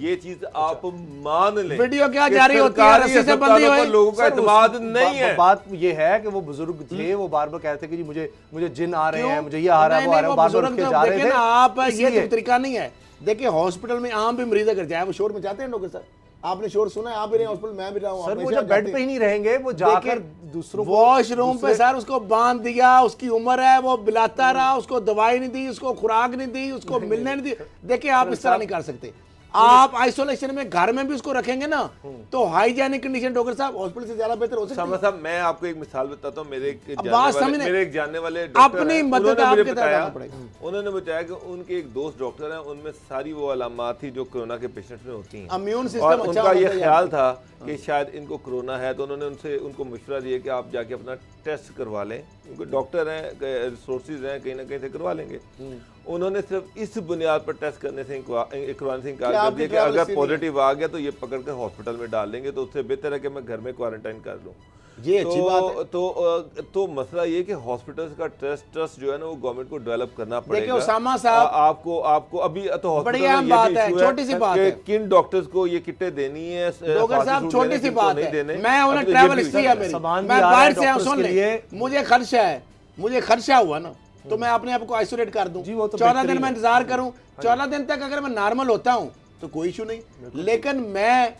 ये चीज आप मान लें, वीडियो क्या कि जारी होती है, सरकारी रस्सी से बंधी अस्पतालों हुई। पर लोगों का सर, एतमाद उस- नहीं है। बात ये है कि वो बुजुर्ग थे, वो बार बार कहते कि जी मुझे जिन आ रहे हैं, क्यों? मुझे ये आ रहा है, वो आ रहा है, वो बार बार उठ के जा रहे देखें थे। ना आप, ये इसलिए- तो तरीका नहीं है। देखिए हॉस्पिटल में आम भी मरीज अगर जाए वो शोर मचाते हैं डॉक्टर साहब, आपने शोर सुना है? आप भी रहे हॉस्पिटल, मैं भी रहा हूँ। सर आप वो ऐसे जब आप बेड जाते पे ही हैं। नहीं रहेंगे, वो जाकर दूसरों को वॉशरूम पे दूसरे- सर उसको बांध दिया, उसकी उम्र है, वो बिलाता रहा, उसको दवाई नहीं दी, उसको खुराक नहीं दी, उसको मिलने नहीं दी। देखिए आप इस तरह नहीं कर सकते। आप आइसोलेशन में घर में भी उसको रखेंगे ना तो हाइजेनिक कंडीशन डॉक्टर साहब हॉस्पिटल से ज्यादा बेहतर हो सकती सामा है। साहब, मैं आपको एक मिसाल बताता हूँ। मेरे एक जानने वाले डॉक्टर अपनी हैं, मदद उन्होंने आपके मुझे तरफ बताया, करना पड़ेगा। उन्होंने बताया कि उनके एक दोस्त डॉक्टर हैं, उनमें सारी वो अलामात थी जो कोरोना के पेशेंट्स में होती हैं। इम्यून सिस्टम और अच्छा उनका होना ये चाहिए ख्याल आपका। था कि शायद इनको कोरोना है, तो उन्होंने उनको मशवरा दिया कि आप जाके अपना टेस्ट करवा लें, क्योंकि डॉक्टर हैं, रिसोर्सेज हैं, कहीं ना कहीं से करवा लेंगे। उन्होंने सिर्फ इस बुनियाद पर टेस्ट करने से करवाने से इनकार कर दिया कि अगर पॉजिटिव आ गया तो ये पकड़ कर हॉस्पिटल में डाल देंगे, तो उससे बेहतर है कि मैं घर में क्वारंटाइन कर लूँ। ये अच्छी बात है। तो मसला ये कि हॉस्पिटल्स का ट्रस्ट जो है ना वो गवर्नमेंट को डेवलप करना पड़ेगा। देखिए उसामा साहब, आपको अभी तो बड़ी हॉस्पिटल अहम में ये बात भी है, issue छोटी सी बात कि है। किन डॉक्टर्स को ये किटें देनी है, डॉक्टर साहब फास्ट फूड छोटी देने, सी किनको बात नहीं है, देने। मैं उन्हें अब तो ट्रैवल ये भी- हिस्ट्री है मेरी, सामान भी मैं आ रहा है बाहर से आऊँ, डॉक्टर्स सुन के ले, लिए। मुझे खर्चा है, मुझे खर्चा हुआ ना तो मैं अपने आप को आइसोलेट कर दूं। जी, वो तो 14 दिन बेहतरीन मैं है। इंतजार करूं, 14 दिन तक अगर मैं नॉर्मल होता हूं तो कोई इशू नहीं। लेकिन मैं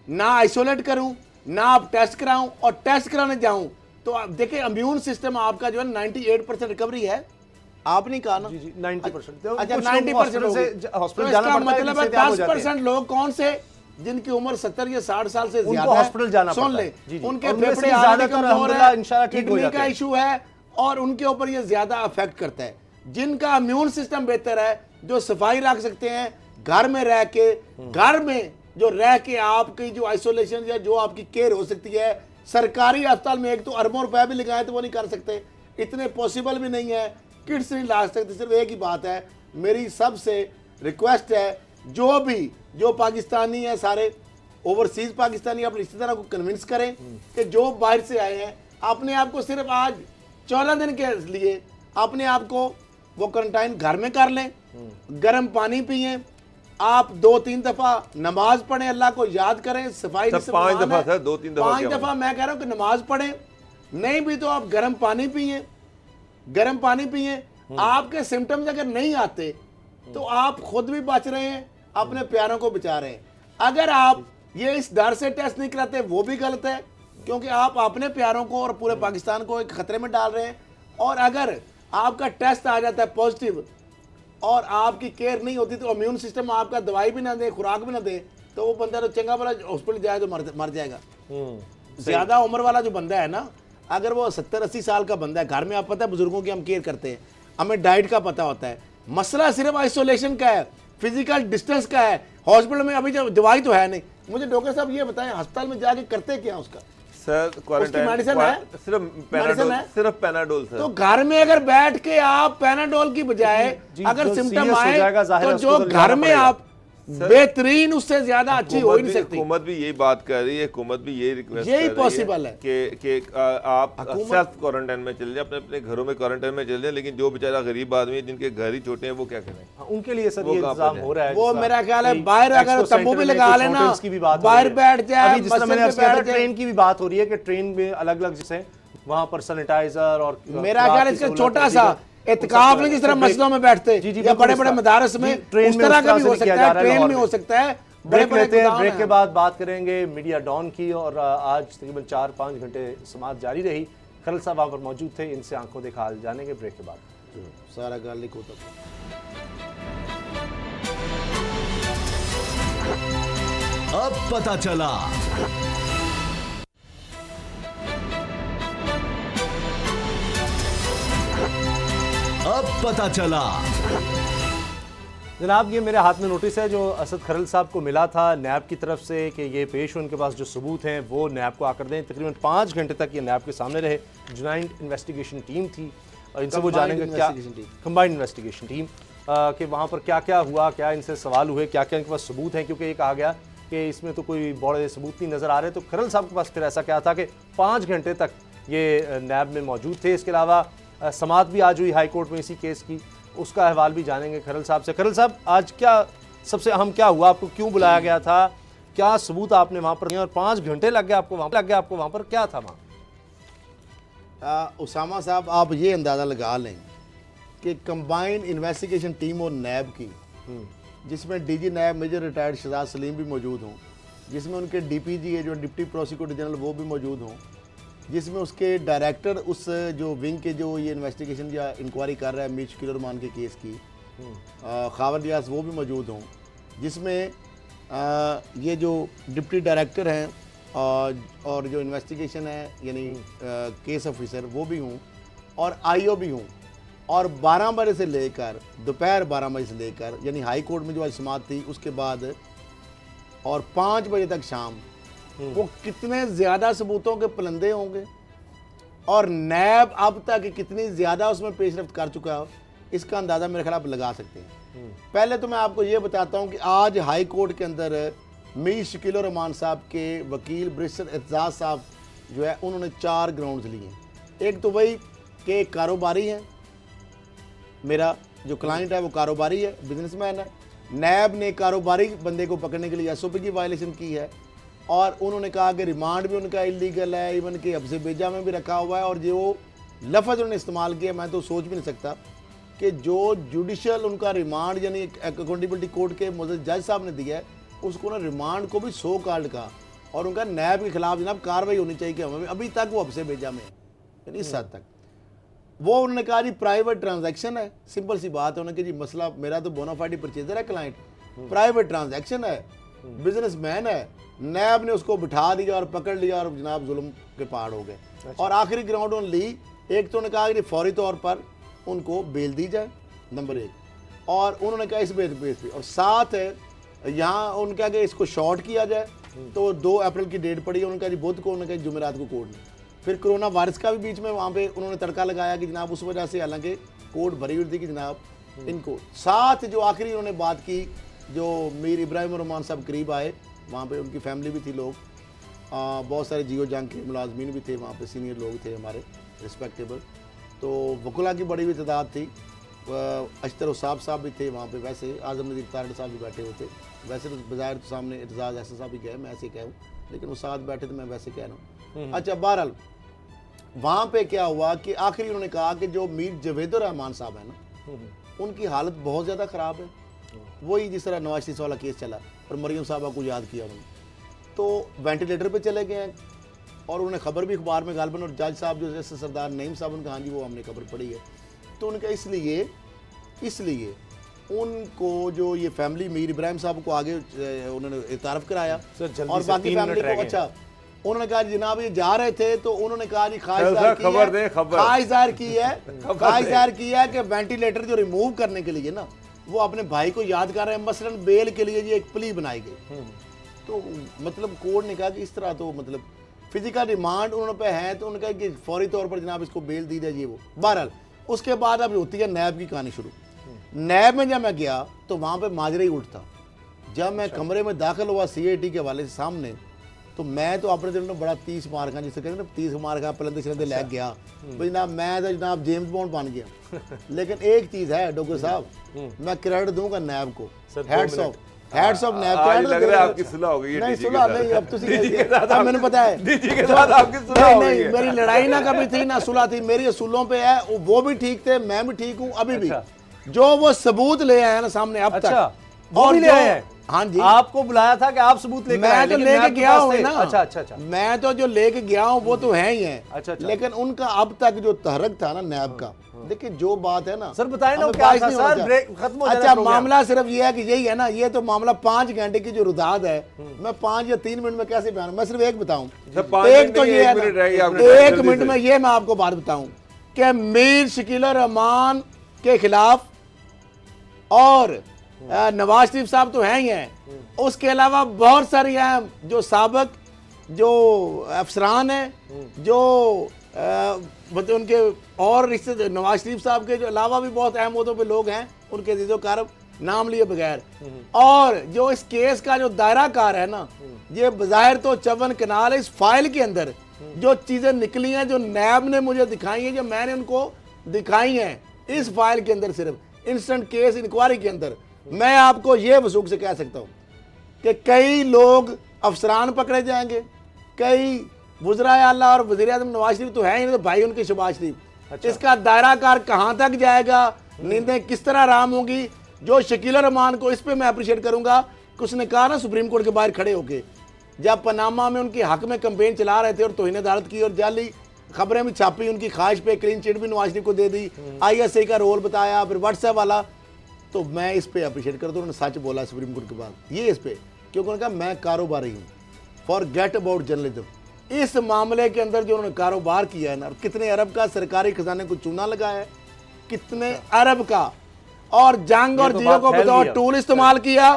ना आइसोलेट करूं, ना आप टेस्ट कराऊं, और टेस्ट कराने जाऊं तो आप देखिए इम्यून सिस्टम आपका जो है 98% रिकवरी है। आप नहीं कहा ना? जी 90%। अच्छा कुछ लोग 90% हॉस्पिटल से तो हॉस्पिटल जाना इसका पड़ता है, मतलब है जिससे आप हो जाते हैं। 10% लोग कौन से जिनकी उम्र 70 या 60 साल से उनको ज्यादा है, हॉस्पिटल जाना सुन पड़ता ले, है। जी, जी। उनके और उनमें से फेफड़े ज्यादातर ज्यादातर कमजोर अल्हम्दुलिल्लाह है, इंशाल्लाह ठीक हो किडनी जाते का हैं। इशू है और उनके ऊपर ये ज्यादा अफेक्ट करता है। जिनका इम्यून सिस्टम बेहतर है, जो सफाई रख सकते हैं, घर में रह के, घर में जो रह के आपकी जो आइसोलेशन या जो आपकी केयर हो सकती है, सरकारी अस्पताल में एक तो अरबों रुपए भी लगाए तो वो नहीं कर सकते, इतने पॉसिबल भी नहीं है, किट्स नहीं ला सकते। सिर्फ एक ही बात है, मेरी सबसे रिक्वेस्ट है, जो पाकिस्तानी है, सारे ओवरसीज पाकिस्तानी अपने रिश्तेदारों को कन्विंस करें कि जो बाहर से आए हैं अपने आप को सिर्फ आज 14 दिन के लिए अपने आप को वो क्वारंटाइन घर में कर लें, गर्म पानी पिए, आप 2-3 दफा नमाज पढ़ें, अल्लाह को याद करें, सफाई सर, 5 दफा सर, 2-3 दफा 5 क्या दफा मैं कह रहा हूं कि नमाज पढ़ें, नहीं भी तो आप गर्म पानी पिए, गर्म पानी पिए। आपके सिम्टम्स अगर नहीं आते तो आप खुद भी बच रहे हैं, अपने प्यारों को बचा रहे हैं। अगर आप ये इस डर से टेस्ट नहीं कराते वो भी गलत है, क्योंकि आप अपने प्यारों को और पूरे पाकिस्तान को एक खतरे में डाल रहे हैं। और अगर आपका टेस्ट आ जाता है पॉजिटिव और आपकी केयर नहीं होती तो इम्यून सिस्टम आपका दवाई भी ना दे, खुराक भी ना दे, तो वो बंदा तो चंगा वाला हॉस्पिटल जाए तो मर जाएगा। ज्यादा उम्र वाला जो बंदा है ना, अगर वो 70-80 साल का बंदा है, घर में आप पता है बुजुर्गों की हम केयर करते हैं, हमें डाइट का पता होता है, मसला सिर्फ आइसोलेशन का है, फिजिकल डिस्टेंस का है। हॉस्पिटल में अभी जो दवाई तो है नहीं। मुझे डॉक्टर साहब ये बताएं, अस्पताल में जाके करते क्या उसका? सर क्वारंटाइन मेडिसिन है? सिर्फ मेडिसिन है? सिर्फ पैनाडोल सर। तो घर में अगर बैठ के आप पैनाडोल की बजाय अगर जो सिम्टम serious हो आए जाएगा, जाहिर तो है जो उसको तो घर जाना में पड़ेगा। आप बेहतरीन उससे ज्यादा अच्छी हो ही नहीं सकती। हुकूमत भी यही बात कर रही है, हुकूमत भी यही रिक्वेस्ट यही कर रही possible है। कि आप सेल्फ क्वारंटाइन में चले जाए, अपने अपने घरों में क्वारंटाइन में चले जाए, लेकिन जो बेचारा गरीब आदमी है जिनके घर ही छोटे हैं वो क्या करें? हाँ, उनके लिए सर वो ये कहाँ इंतजाम पे हो रहा है। वो जिस मेरा तरह ख्याल है कि बाहर अगर एक्सपो तंबू भी सेंटर में लगा कुछ लेना, होटल्स की भी बात हो बाहर रही है। बैठ जाए, अभी जिस तरह मस्जिद मैंने में आपसे कहा था, बैठ जाए। ट्रेन की भी बात हो रही है कि ट्रेन में अलग अलग जैसे वहाँ पर सैनिटाइजर और मेरा खुराक ख्याल की इसका सहूलत छोटा होती सा है। एहतिकाफ नहीं, जिस तरह मस्जिदों में बैठते जी, जी, या बिल्कुल बड़े इस बड़े तरह। मदारस जी, में, ट्रेन उस में तरह उस का तरह भी से हो नहीं किया सकता जा है, रहा है ट्रेन लाहौर में हो में। सकता है। ब्रेक लेते हैं, गोदाम ब्रेक है। के बाद बात करेंगे मीडिया डॉन की। और आज तकरीबन 4-5 घंटे समाअत जारी रही। खरल साहब वहाँ पर मौजूद थे, इनसे आंखों देखा हाल जानेंगे ब्रेक के बाद। सारा गार्लिक होता अब पता चला। अब पता चला। जनाब ये मेरे हाथ में नोटिस है जो असद खरल साहब को मिला था नैब की तरफ से कि ये पेश हो, उनके पास जो सबूत हैं वो नैब को आकर दें। तकरीबन 5 घंटे तक ये नैब के सामने रहे। ज्वाइंट इन्वेस्टिगेशन टीम थी और इनसे वो जानेंगे क्या कंबाइंड इन्वेस्टिगेशन टीम कि वहाँ पर क्या क्या हुआ, क्या इनसे सवाल हुए, क्या क्या इनके पास सबूत हैं, क्योंकि ये कहा गया कि इसमें तो कोई बड़े सबूत नहीं नज़र आ रहे। तो खरल साहब के पास फिर ऐसा क्या था कि 5 घंटे तक ये नैब में मौजूद थे। इसके अलावा समाअत भी आज हुई हाई कोर्ट में इसी केस की, उसका अहवाल भी जानेंगे खरल साहब से। खरल साहब आज क्या सबसे अहम क्या हुआ, आपको क्यों बुलाया गया था, क्या सबूत आपने वहाँ पर दिए और 5 घंटे लग गए आपको वहाँ पर क्या था वहाँ? उसामा साहब आप ये अंदाज़ा लगा लें कि कंबाइंड इन्वेस्टिगेशन टीम और नैब की, जिसमें DG NAB major retired Shahzad Saleem भी मौजूद हों, जिसमें उनके डीपीजी है जो डिप्टी प्रोसिक्यूटर जनरल वो भी मौजूद हों, जिसमें उसके डायरेक्टर उस जो विंग के जो ये इन्वेस्टिगेशन या इंक्वायरी कर रहा है मीर शकील रहमान के केस की, खावर रियाज वो भी मौजूद हों, जिसमें ये जो डिप्टी डायरेक्टर हैं और जो इन्वेस्टिगेशन है यानी केस ऑफिसर वो भी हूँ और आईओ भी हूँ, और 12 बजे से लेकर दोपहर 12 बजे से लेकर यानी हाई कोर्ट में जो आज समाअत थी उसके बाद और 5 बजे तक शाम, वो कितने ज़्यादा सबूतों के पलंदे होंगे और नैब अब तक कितनी ज़्यादा उसमें पेशरफ्त कर चुका है, इसका अंदाज़ा मेरे ख्याल आप लगा सकते हैं। पहले तो मैं आपको ये बताता हूँ कि आज हाई कोर्ट के अंदर मीर शकील रहमान साहब के वकील बैरिस्टर एतजाज साहब जो है उन्होंने 4 ग्राउंड्स लिए। एक तो वही कि कारोबारी हैं, मेरा जो क्लाइंट है वो कारोबारी है, बिजनेसमैन है। नैब ने कारोबारी बंदे को पकड़ने के लिए एसओपी की वायलेशन की है और उन्होंने कहा कि रिमांड भी उनका इलीगल है, इवन कि हब्से बेजा में भी रखा हुआ है। और जो लफ्ज़ उन्होंने इस्तेमाल किया मैं तो सोच भी नहीं सकता कि जो जुडिशल उनका रिमांड यानी अकाउंटेबिलिटी कोर्ट के मुअज़्ज़ज़ जज साहब ने दिया है उसको ना रिमांड को भी सो कॉल्ड का, और उनका नैब के खिलाफ जनाब कार्रवाई होनी चाहिए कि हमें अभी तक वो हब्से बेजा में यानी इस हद तक वो उन्होंने कहा जी प्राइवेट ट्रांजैक्शन है। सिंपल सी बात है, उन्होंने कहा जी मसला मेरा तो बोनाफाइड परचेजर है क्लाइंट, प्राइवेट ट्रांजैक्शन है, बिजनेसमैन है। नैब ने उसको बिठा दिया और पकड़ लिया और जनाब जुल्म के पहाड़ हो गए। और आखिरी ग्राउंड उन्होंने ली, एक तो उन्होंने कहा कि फौरी तौर पर उनको बेल दी जाए नंबर 1, और उन्होंने कहा इस बेस पे, और साथ यहाँ उन्होंने कहा कि इसको शॉर्ट किया जाए। तो 2 अप्रैल की डेट पड़ी, उन्होंने कहा जी बुध को, उन्होंने कहा जुमेरात को कोर्ट में। फिर कोरोना वायरस का भी बीच में वहाँ पे उन्होंने तड़का लगाया कि जनाब उस वजह से हालांकि कोर्ट भरी हुई थी कि जनाब इनको। साथ जो आखिरी उन्होंने बात की, जो मीर इब्राहिम रहमान साहब करीब आए, वहाँ पे उनकी फैमिली भी थी, लोग बहुत सारे जियो जंग के मुलाजमीन भी थे वहाँ पे, सीनियर लोग थे हमारे रिस्पेक्टेबल। तो वकुला की बड़ी हुई तादाद थी, अशतर उसाब साहब भी थे वहाँ पे, वैसे आज़म नज़ीर तारड़ साहब भी बैठे हुए थे। वैसे तो बज़ाहिर तो सामने एतजाज़ एहसन साहब भी गए, मैं ऐसे कह हूँ, लेकिन वो साथ बैठे तो मैं वैसे कह रहा हूँ। अच्छा, बहरहाल वहाँ पे क्या हुआ कि आखिरी उन्होंने कहा कि जो मीर जवेदुर रहमान साहब है ना, उनकी हालत बहुत ज़्यादा ख़राब है। वही जिस तरह नवाज शरीफ वाला केस चला और मरियम साहबा को याद किया उन्होंने, तो वेंटिलेटर पे चले गए हैं। और उन्हें खबर भी अखबार में गालबन, और जज साहब जो जैसे सरदार नईम साहब उनका, हाँ जी वो हमने खबर पढ़ी है। तो उनका इसलिए उनको जो ये फैमिली मीर इब्राहिम साहब को आगे उन्होंने तारफ़ कराया और बाकी फैमिली को। अच्छा, उन्होंने कहा जनाब ये जा रहे थे तो उन्होंने कहा जी ख्वाहिश जाहिर की है कि वेंटिलेटर जो रिमूव करने के लिए ना वो अपने भाई को याद कर रहे हैं, मसलन बेल के लिए ये एक प्ली बनाई गई। तो मतलब कोर्ट ने कहा कि इस तरह तो मतलब फिजिकल रिमांड उन्होंने पे है, तो उन्होंने कहा कि फौरी तौर पर जनाब इसको बेल दी जाए वो। बहरहाल उसके बाद अब होती है नैब की कहानी शुरू। नैब में जब मैं गया तो वहाँ पे माजरा ही उठता। जब मैं कमरे में दाखिल हुआ CIT के वाले सामने, तो मैं तो अपने दिल में बड़ा 30 मार का, जिसे कहते हैं ना 30 मार का पलंदे शलंदे लग गया भाई जनाब, मैं तो जनाब जेम्स बॉन्ड बन गया। लेकिन एक चीज़ है डॉक्टर साहब, मैं क्रेडिट दूंगा नैब को, हेड्स ऑफ नैब। लग रहा है आपकी सुलह हो गई है। नहीं सुलह नहीं, अब तो मैंने पता है नहीं, मेरी लड़ाई ना कभी थी ना सुलह थी, मेरी असूलों पे है, वो भी ठीक थे, मैं भी ठीक हूँ अभी भी। जो वो सबूत ले आए ना सामने अब तक, और ले आए हैं। हाँ जी, आपको बुलाया था कि आप सबूत लेकर आए, मैं तो लेके गया हूँ ना। अच्छा, मैं तो जो लेके गया हूँ वो तो है ही है। अच्छा। लेकिन उनका अब तक जो तहरक था ना नैब का, देखिए जो बात है ना सर बताएं ना क्या था सर, ब्रेक खत्म हो अच्छा, मामला सिर्फ ये है कि यही है ना, ये तो मामला 5 घंटे की जो रुदाद है, मैं 5 या 3 मिनट में कैसे बयान, मैं सिर्फ एक बताऊं। एक तो ये है, 1 मिनट में ये मैं आपको बात बताऊं कि मीर शकील रहमान के खिलाफ और नवाज शरीफ साहब तो हैं ही हैं, उसके अलावा बहुत सारी अहम जो साबिक जो अफसरान हैं, जो मतलब उनके और रिश्ते नवाज शरीफ साहब के जो अलावा भी बहुत अहम उहदों पे लोग हैं, उनके अजीज़ो कारब नाम लिए बगैर। और जो इस केस का जो दायरा कार है ना, ये बज़ाहिर तो 54 कनाल है। इस फाइल के अंदर जो चीज़ें निकली हैं, जो नैब ने मुझे दिखाई हैं, जो मैंने उनको दिखाई हैं, इस फाइल के अंदर सिर्फ इंस्टेंट केस इंक्वायरी के अंदर, मैं आपको ये वसूख से कह सकता हूँ कि कई लोग अफसरान पकड़े जाएंगे, कई वज़राए आला और वज़ीर आज़म नवाज शरीफ तो है ही, तो भाई उनके शहबाज शरीफ। इसका दायरा कार कहाँ तक जाएगा, नींदें किस तरह आराम होंगी। जो शकील रहमान को इस पे मैं अप्रिशिएट करूंगा कि उसने कहा ना सुप्रीम कोर्ट के बाहर खड़े होके, जब पनामा में उनके हक में कैंपेन चला रहे थे और तौहीन अदालत की और जाली खबरें भी छापी, उनकी ख्वाहिश पे क्लीन चिट भी नवाज शरीफ को दे दी, ISI का रोल बताया, फिर व्हाट्सएप वाला, तो मैं इस पे अप्रिशिएट करता हूँ। उन्होंने सच बोला सुप्रीम कोर्ट के बाद ये इस पे, क्योंकि उन्होंने कहा मैं कारोबारी हूँ, फॉरगेट अबाउट जर्नलिज्म। इस मामले के अंदर जो उन्होंने कारोबार किया है ना, कितने अरब का सरकारी खजाने को चूना लगाया है, कितने अरब का, और जंग और जियो को बतौर टूल इस्तेमाल किया,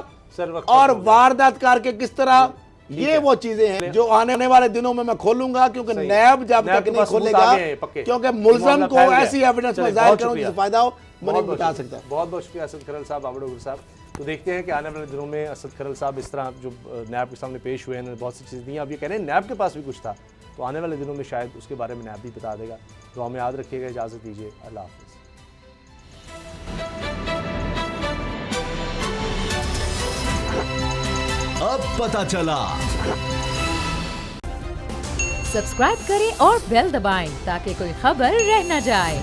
और वारदात करके किस तरह, ये वो चीजें हैं जो आने वाले दिनों में मैं खोलूंगा, क्योंकि नैब जब तक नहीं खोलेगा, क्योंकि मुल्ज़म को ऐसी एविडेंस में जाहिर करूं जिससे फायदा हो, मैं नहीं बता सकता। बहुत बहुत शुक्रिया असद खरल साहब, आबड़ गुल साहब। तो देखते हैं कि आने वाले दिनों में असद खरल साहब इस तरह जो नैब के सामने पेश हुए हैं, बहुत सी चीज़ें दी। अब ये कह रहे हैं नैब के पास भी कुछ था, तो आने वाले दिनों में शायद उसके बारे में नैब भी बता देगा। तो हमें याद रखिएगा, इजाज़त दीजिए, अल्लाह हाफ़िज़। अब पता चला। सब्सक्राइब करें और बेल दबाएं ताकि कोई खबर रह न जाए।